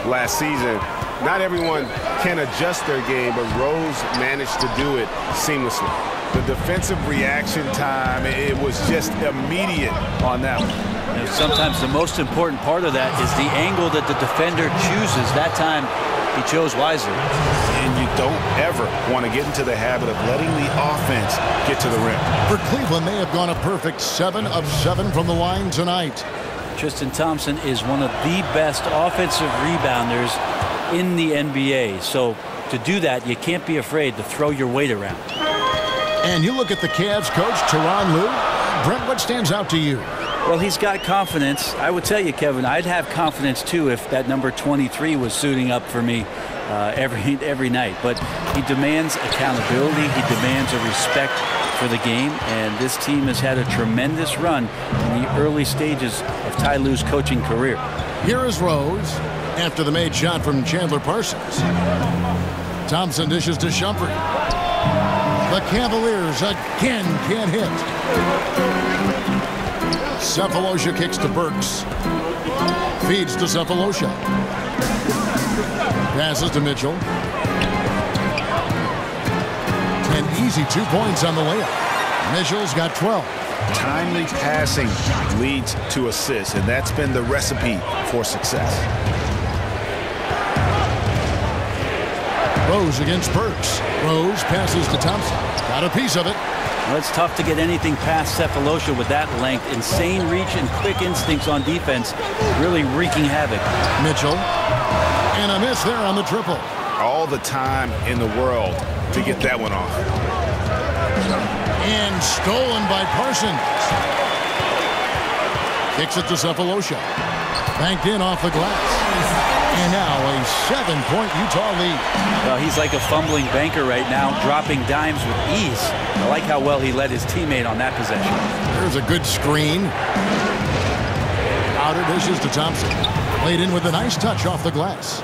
last season. Not everyone can adjust their game, but Rose managed to do it seamlessly. The defensive reaction time, it was just immediate on that one. Sometimes the most important part of that is the angle that the defender chooses. That time, he chose wisely. And you don't ever want to get into the habit of letting the offense get to the rim. For Cleveland, they have gone a perfect 7 of 7 from the line tonight. Tristan Thompson is one of the best offensive rebounders in the NBA. So to do that, you can't be afraid to throw your weight around. And you look at the Cavs coach, Tyronn Lue. Brent, what stands out to you? Well, he's got confidence. I would tell you, Kevin, I'd have confidence, too, if that number 23 was suiting up for me every night. But he demands accountability. He demands a respect for the game. And this team has had a tremendous run in the early stages of Ty Lue's coaching career. Here is Rose after the made shot from Chandler Parsons. Thompson dishes to Shumpert. The Cavaliers again can't hit. Cephalosha kicks to Burks. Feeds to Cephalosha. Passes to Mitchell. An easy 2 points on the layup. Mitchell's got 12. Timely passing leads to assists, and that's been the recipe for success. Rose against Burks. Rose passes to Thompson. Got a piece of it. Well, it's tough to get anything past Cephalosha with that length. Insane reach and quick instincts on defense, really wreaking havoc. Mitchell. And a miss there on the triple. All the time in the world to get that one off. And stolen by Parsons. Kicks it to Cephalosha. Banked in off the glass. And now a 7-point Utah lead. Well, he's like a fumbling banker right now, dropping dimes with ease. I like how well he led his teammate on that possession. There's a good screen. Outer dishes to Thompson. Played in with a nice touch off the glass.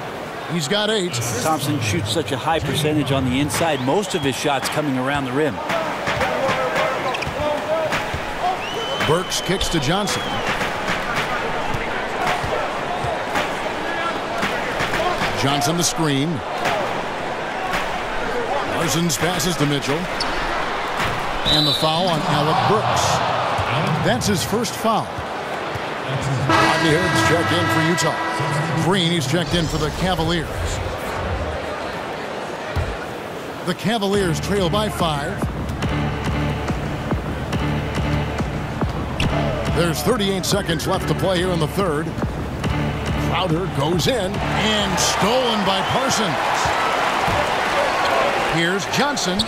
He's got 8. Thompson shoots such a high percentage on the inside. Most of his shots coming around the rim. Burks kicks to Johnson. Johnson the screen. Parsons passes to Mitchell. And the foul on Alec Burks. That's his first foul. Rodney Hood's checked in for Utah. Green, he's checked in for the Cavaliers. The Cavaliers trail by 5. There's 38 seconds left to play here in the third. Crowder goes in and stolen by Parsons. Here's Johnson.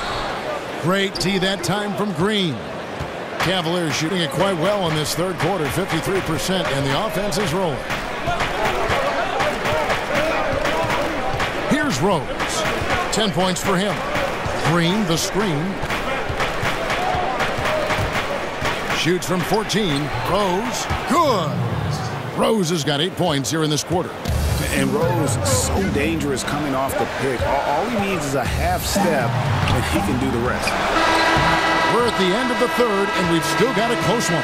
Great tee that time from Green. Cavaliers shooting it quite well in this third quarter, 53%, and the offense is rolling. Here's Rose. 10 points for him. Green, the screen. Shoots from 14. Rose, good. Rose has got 8 points here in this quarter. And Rose, so dangerous coming off the pick. All he needs is a half step, and he can do the rest. We're at the end of the third, and we've still got a close one.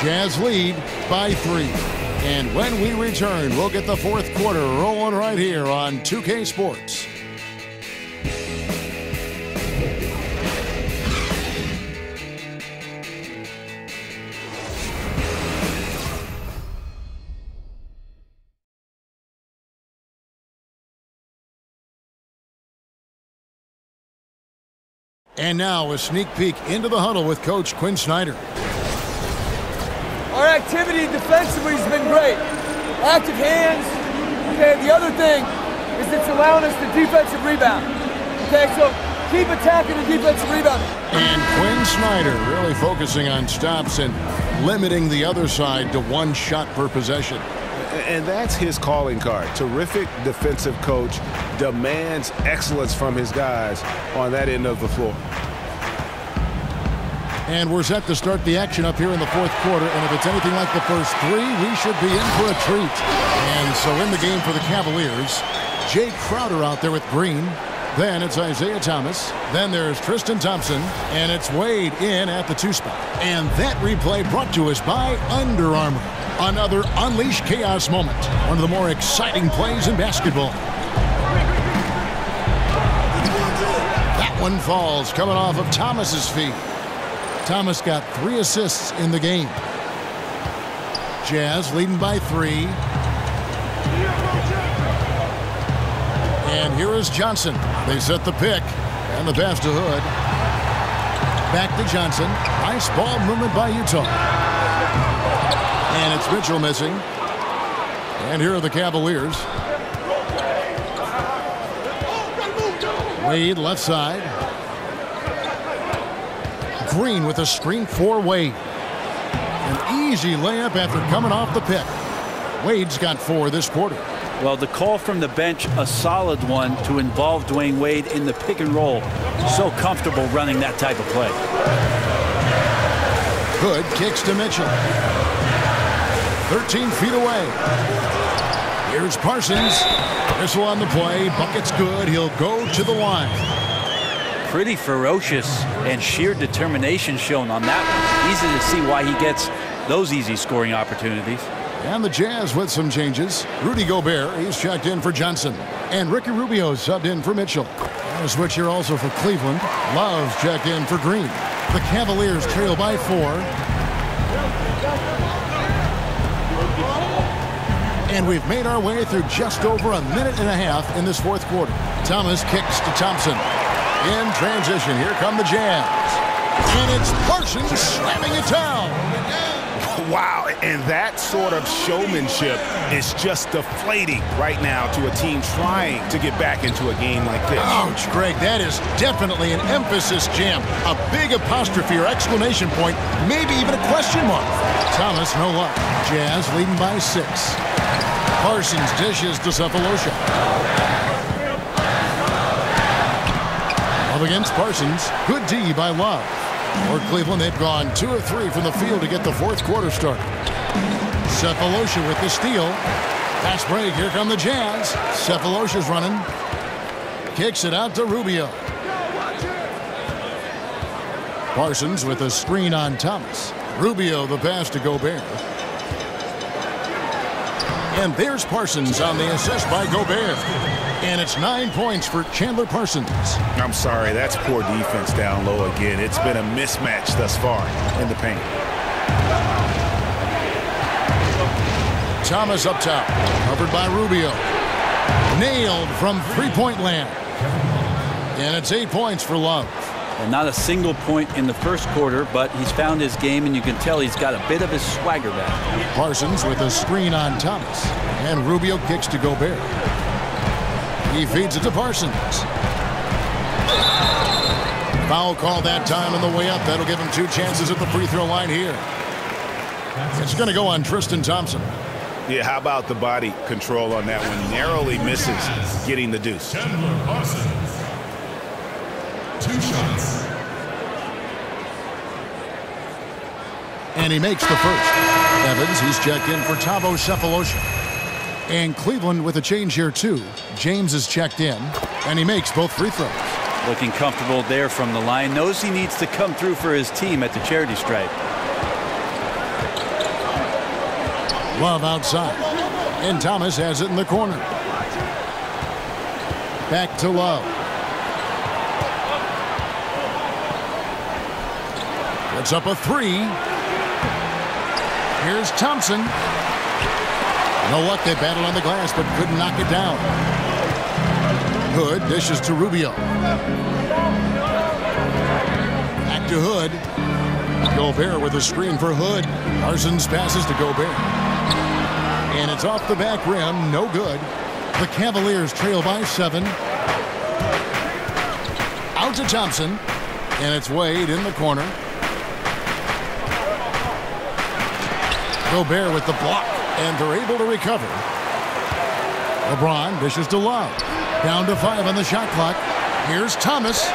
Jazz lead by 3. And when we return, we'll get the fourth quarter rolling right here on 2K Sports. And now a sneak peek into the huddle with Coach Quinn Snyder. Our activity defensively has been great. Active hands. Okay, the other thing is it's allowing us the defensive rebound. Okay, so keep attacking the defensive rebound. And Quinn Snyder really focusing on stops and limiting the other side to one shot per possession. And that's his calling card. Terrific defensive coach, demands excellence from his guys on that end of the floor. And we're set to start the action up here in the fourth quarter. And if it's anything like the first three, we should be in for a treat. And so in the game for the Cavaliers, Jake Crowder out there with Green. Then it's Isaiah Thomas. Then there's Tristan Thompson. And it's Wade in at the 2 spot. And that replay brought to us by Under Armour. Another Unleash Chaos moment. One of the more exciting plays in basketball. That one falls coming off of Thomas's feet. Thomas got 3 assists in the game. Jazz leading by 3. And here is Johnson. They set the pick. And the pass to Hood. Back to Johnson. Nice ball movement by Utah. And it's Mitchell missing. And here are the Cavaliers. Wade left side. Green with a screen for Wade. An easy layup after coming off the pick. Wade's got 4 this quarter. Well, the call from the bench, a solid one to involve Dwayne Wade in the pick and roll. So comfortable running that type of play. Good kicks to Mitchell. 13 feet away. Here's Parsons. Whistle on the play. Bucket's good. He'll go to the line. Pretty ferocious and sheer determination shown on that one. Easy to see why he gets those easy scoring opportunities. And the Jazz with some changes. Rudy Gobert, he's checked in for Johnson. And Ricky Rubio subbed in for Mitchell. And a switch here also for Cleveland. Love's checked in for Green. The Cavaliers trail by 4. And we've made our way through just over a minute and a half in this fourth quarter. Thomas kicks to Thompson. In transition, here come the Jazz. And it's Parsons slamming it down. Wow, and that sort of showmanship is just deflating right now to a team trying to get back into a game like this. Ouch, Greg, that is definitely an emphasis jam. A big apostrophe or exclamation point, maybe even a question mark. Thomas, no luck. Jazz leading by 6. Parsons dishes to Cephalosha. Love against Parsons. Good D by Love. For Cleveland, they've gone 2 of 3 from the field to get the fourth quarter started. Cephalosha with the steal. Fast break. Here come the Jazz. Cephalosha's running. Kicks it out to Rubio. Parsons with a screen on Thomas. Rubio the pass to Gobert. And there's Parsons on the assist by Gobert. And it's 9 points for Chandler Parsons. I'm sorry, that's poor defense down low again. It's been a mismatch thus far in the paint. Thomas up top, covered by Rubio. Nailed from three-point land. And it's 8 points for Love. Well, not a single point in the first quarter, but he's found his game, and you can tell he's got a bit of his swagger back. Parsons with a screen on Thomas. And Rubio kicks to Gobert. He feeds it to Parsons. Foul call that time on the way up. That'll give him 2 chances at the free throw line here. It's going to go on Tristan Thompson. Yeah, how about the body control on that one? Narrowly misses getting the deuce. 2 shots. And he makes the first. Evans, he's checked in for Thabo Cephalosha. And Cleveland with a change here, too. James is checked in, and he makes both free throws. Looking comfortable there from the line. Knows he needs to come through for his team at the charity stripe. Love outside. And Thomas has it in the corner. Back to Love. Puts up a 3. Here's Thompson. No luck, they battled on the glass, but couldn't knock it down. Hood dishes to Rubio. to Hood. Gobert with a screen for Hood. Parsons passes to Gobert. And it's off the back rim. No good. The Cavaliers trail by 7. Out to Thompson. And it's Wade in the corner. Gobert with the block. And they're able to recover. LeBron dishes to Love. Down to 5 on the shot clock. Here's Thomas.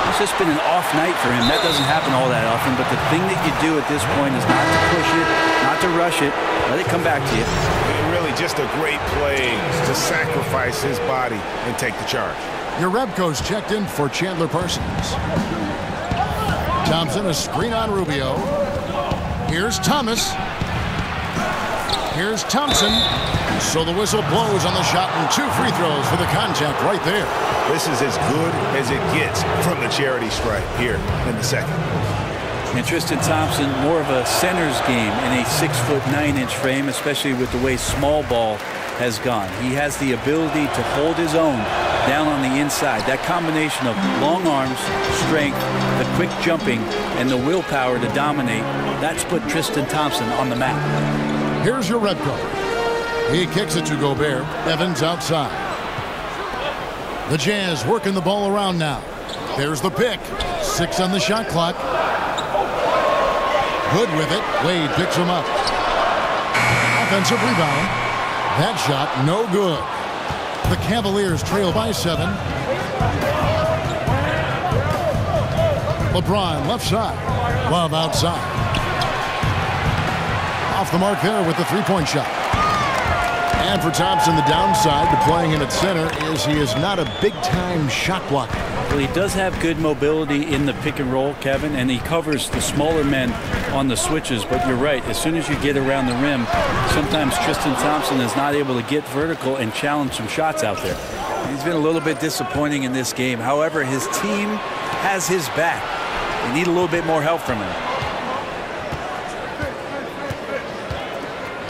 It's just been an off night for him. That doesn't happen all that often, but the thing that you do at this point is not to push it, not to rush it. Let it come back to you. Really just a great play to sacrifice his body and take the charge. Your Rebco's checked in for Chandler Parsons. Thompson, a screen on Rubio. Here's Thomas. Here's Thompson. So the whistle blows on the shot and 2 free throws for the contact right there. This is as good as it gets from the charity stripe here in the second. And Tristan Thompson, more of a center's game in a 6'9" frame, especially with the way small ball has gone. He has the ability to hold his own down on the inside. That combination of long arms, strength, the quick jumping, and the willpower to dominate, that's put Tristan Thompson on the map. Here's your Rebco. He kicks it to Gobert. Evans outside. The Jazz working the ball around now. There's the pick. 6 on the shot clock. Hood with it. Wade picks him up. Offensive rebound. That shot no good. The Cavaliers trail by 7. LeBron left side. Love outside. Off the mark there with the three-point shot. And for Thompson, the downside to playing him at center is he is not a big-time shot blocker. Well, he does have good mobility in the pick and roll, Kevin, and he covers the smaller men on the switches. But you're right, as soon as you get around the rim, sometimes Tristan Thompson is not able to get vertical and challenge some shots out there. He's been a little bit disappointing in this game. However, his team has his back. They need a little bit more help from him.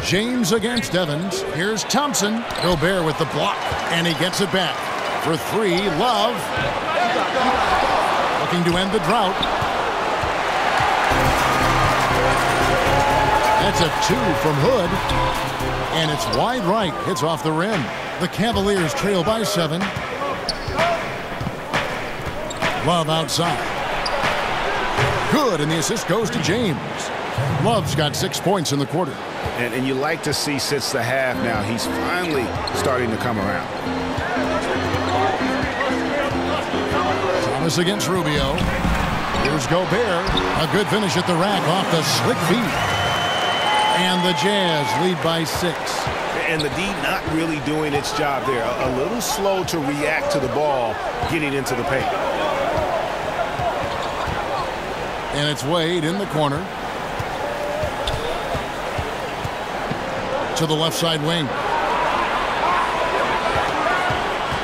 James against Evans. Here's Thompson. Gobert with the block, and he gets it back. For 3, Love. Looking to end the drought. That's a 2 from Hood. And it's wide right. Hits off the rim. The Cavaliers trail by 7. Love outside. Good, and the assist goes to James. Love's got 6 points in the quarter. And you like to see since the half now, he's finally starting to come around. Thomas against Rubio. Here's Gobert. A good finish at the rack off the slick feet. And the Jazz lead by 6. And the D not really doing its job there. A little slow to react to the ball getting into the paint. And it's Wade in the corner. To the left side wing.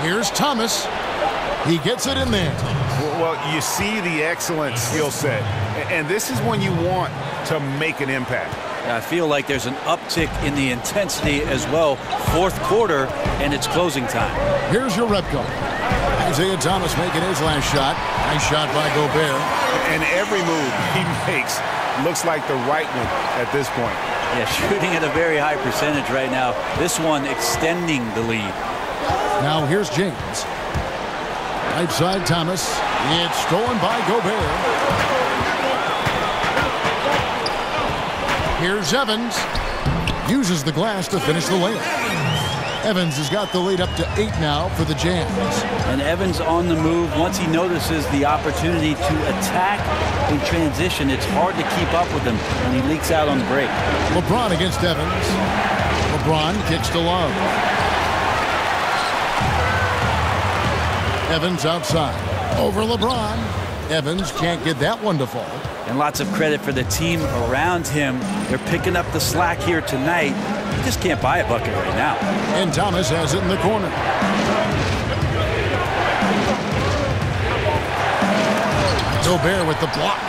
Here's Thomas. He gets it in there. Well, you see the excellent skill set. And this is when you want to make an impact. I feel like there's an uptick in the intensity as well. 4th quarter, and it's closing time. Here's your Rebco. Isaiah Thomas making his last shot. Nice shot by Gobert. And every move he makes looks like the right one at this point. Yeah, shooting at a very high percentage right now. This one extending the lead. Now here's James. Right side Thomas. It's stolen by Gobert. Here's Evans. Uses the glass to finish the layup. Evans has got the lead up to 8 now for the Jazz. And Evans on the move. Once he notices the opportunity to attack in transition, it's hard to keep up with him when he leaks out on the break. LeBron against Evans. LeBron kicks to Love. Evans outside. Over LeBron. Evans can't get that one to fall. And lots of credit for the team around him. They're picking up the slack here tonight. He just can't buy a bucket right now. And Thomas has it in the corner. Gobert with the block.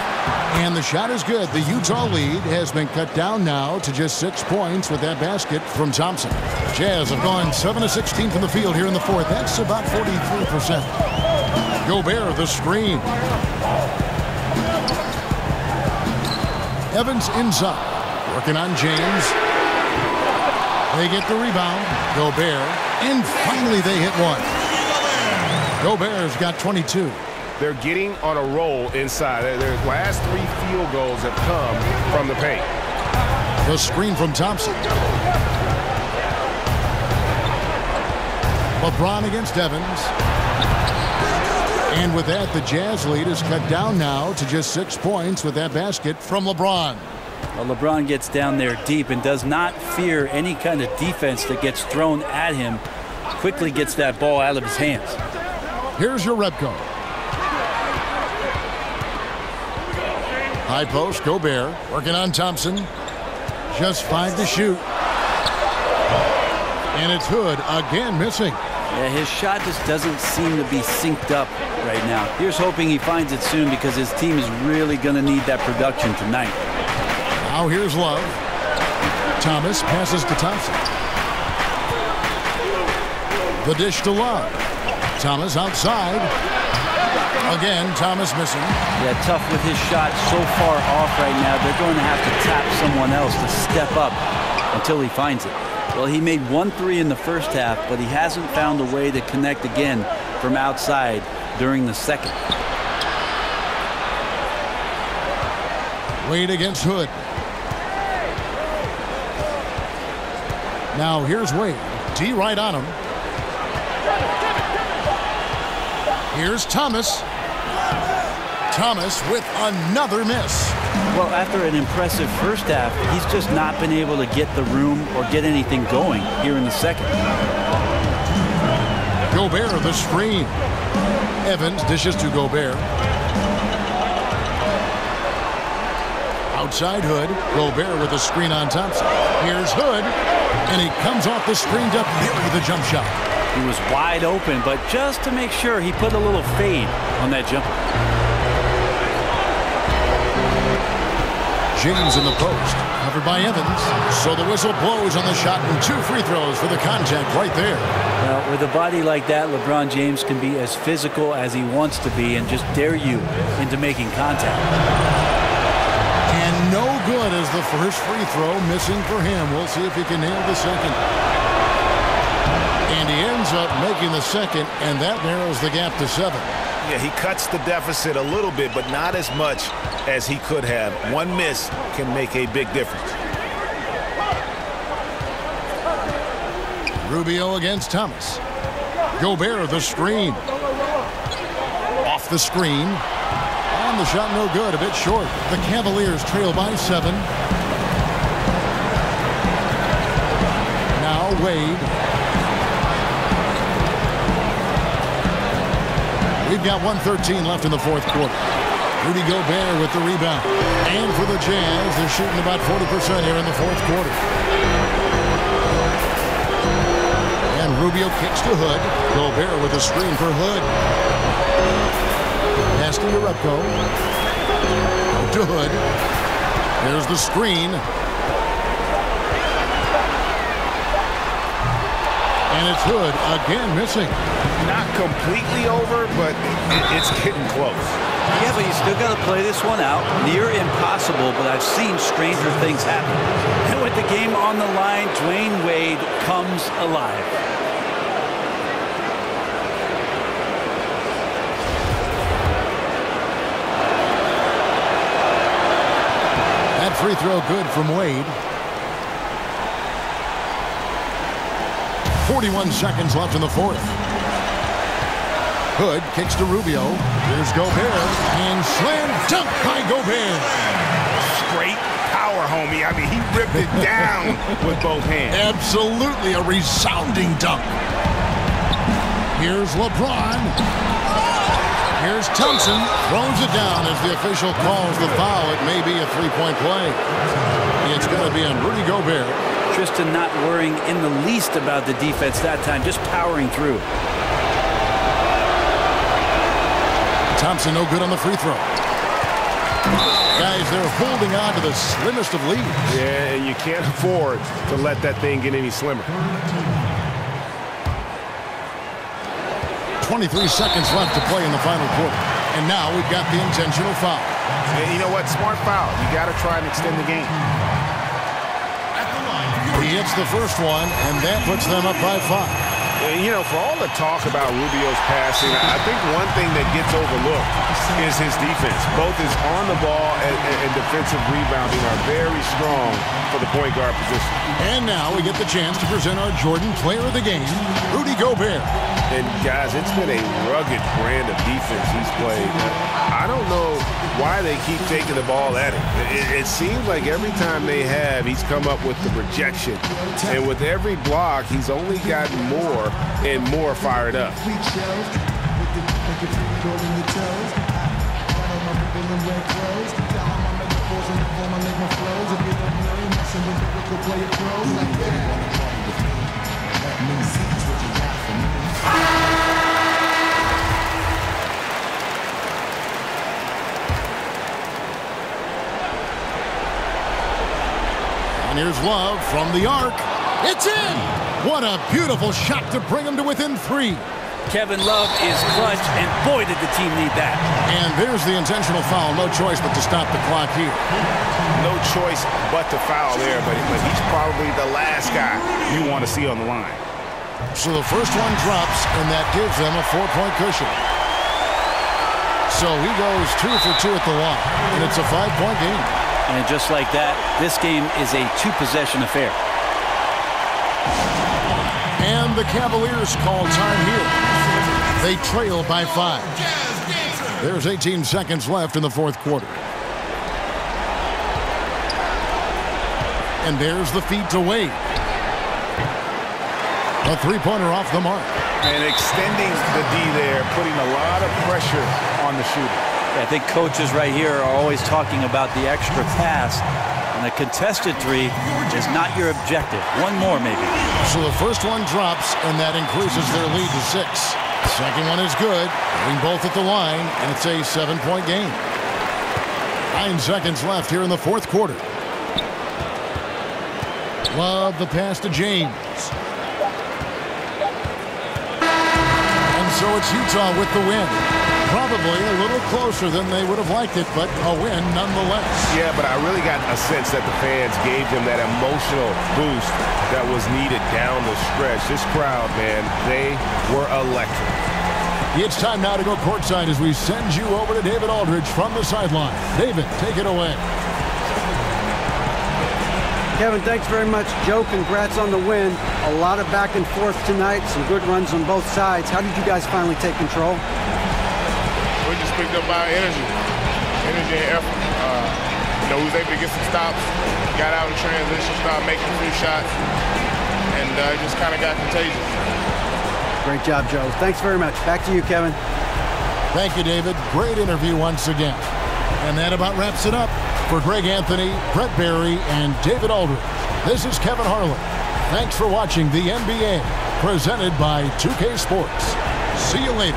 And the shot is good. The Utah lead has been cut down now to just 6 points with that basket from Thompson. Jazz have gone 7 of 16 from the field here in the 4th. That's about 43%. Gobert, the screen. Evans inside. Working on James. They get the rebound. Gobert. And finally they hit one. Gobert's got 22. They're getting on a roll inside. Their last 3 field goals have come from the paint. The screen from Thompson. LeBron against Evans. And with that, the Jazz lead is cut down now to just 6 points with that basket from LeBron. Well, LeBron gets down there deep and does not fear any kind of defense that gets thrown at him. Quickly gets that ball out of his hands. Here's your Rebco. High post, Gobert. Working on Thompson. Just 5 to shoot. And it's Hood again missing. Yeah, his shot just doesn't seem to be synced up right now. Here's hoping he finds it soon because his team is really going to need that production tonight. Now here's Love. Thomas passes to Thompson. The dish to Love. Thomas outside. Again, Thomas missing. Yeah, tough with his shot so far off right now. They're going to have to tap someone else to step up until he finds it. Well, he made 1 3 in the first half, but he hasn't found a way to connect again from outside during the second. Wade against Hood. Now here's Wade. D right on him. Here's Thomas. Thomas with another miss. Well, after an impressive first half, he's just not been able to get the room or get anything going here in the second. Gobert the screen. Evans dishes to Gobert. Outside Hood. Gobert with a screen on Thompson. Here's Hood. And he comes off the screen to bury the jump shot. He was wide open, but just to make sure, he put a little fade on that jumper. James in the post, covered by Evans. So the whistle blows on the shot and 2 free throws for the contact right there. Well, with a body like that, LeBron James can be as physical as he wants to be and just dare you into making contact. And no good as the first free throw missing for him. We'll see if he can nail the second. And he ends up making the second, and that narrows the gap to 7. Yeah, he cuts the deficit a little bit, but not as much as he could have. 1 miss can make a big difference. Rubio against Thomas. Gobert the screen. Off the screen. And the shot no good, a bit short. The Cavaliers trail by 7. Now Wade. We've got 1:13 left in the fourth quarter. Rudy Gobert with the rebound. And for the Jazz, they're shooting about 40% here in the fourth quarter. And Rubio kicks to Hood. Gobert with a screen for Hood. Pass to Urepko. Out to Hood. There's the screen. And it's Hood again missing. Not completely over, but it's getting close. Yeah, but you still got to play this one out. Near impossible, but I've seen stranger things happen. And with the game on the line, Dwayne Wade comes alive. That free throw good from Wade. 41 seconds left in the fourth. Hood kicks to Rubio. Here's Gobert. And slam dunk by Gobert. Straight power, homie. I mean, he ripped it down with both hands. Absolutely a resounding dunk. Here's LeBron. Here's Thompson. Throws it down as the official calls the foul. It may be a three-point play. It's going to be on Rudy Gobert. Tristan not worrying in the least about the defense that time, just powering through. Thompson no good on the free throw. Guys, they're holding on to the slimmest of leads. Yeah, and you can't afford to let that thing get any slimmer. 23 seconds left to play in the final quarter. And now we've got the intentional foul. And you know what? Smart foul. You got to try and extend the game. He hits the first one, and that puts them up by 5. You know, for all the talk about Rubio's passing, I think one thing that gets overlooked is his defense. Both his on the ball and defensive rebounding are very strong for the point guard position. And now we get the chance to present our Jordan Player of the Game, Rudy Gobert. And guys, it's been a rugged brand of defense he's played. I don't know why they keep taking the ball at him. It seems like every time they have, he's come up with the rejection. And with every block, he's only gotten more and more fired up. And here's Love from the arc. It's in! What a beautiful shot to bring him to within 3. Kevin Love is clutch, and boy, did the team need that. And there's the intentional foul. No choice but to stop the clock here. No choice but to foul there, but he's probably the last guy you want to see on the line. So the first one drops, and that gives them a 4-point cushion. So he goes 2 for 2 at the line, and it's a 5-point game. And just like that, this game is a 2-possession affair. And the Cavaliers call time here. They trail by 5. There's 18 seconds left in the fourth quarter. And there's the feed to Wade. A 3-pointer off the mark. And extending the D there, putting a lot of pressure on the shooter. I think coaches right here are always talking about the extra pass. And a contested 3 is not your objective. One more, maybe. So the first one drops, and that increases their lead to 6. The second one is good, getting both at the line, and it's a 7-point game. 9 seconds left here in the fourth quarter. Love the pass to James. And so it's Utah with the win. Probably a little closer than they would have liked it, but a win nonetheless. Yeah, but I really got a sense that the fans gave them that emotional boost that was needed down the stretch. This crowd, man, they were electric. It's time now to go courtside as we send you over to David Aldridge from the sideline. David, take it away. Kevin, thanks very much. Joe, congrats on the win. A lot of back and forth tonight, some good runs on both sides. How did you guys finally take control? We just picked up our energy and effort. We was able to get some stops, got out in transition, started making a few shots, and it just kind of got contagious. Great job, Joe. Thanks very much. Back to you, Kevin. Thank you, David. Great interview once again. And that about wraps it up. For Greg Anthony, Brett Barry, and David Aldridge, this is Kevin Harlan. Thanks for watching the NBA, presented by 2K Sports. See you later.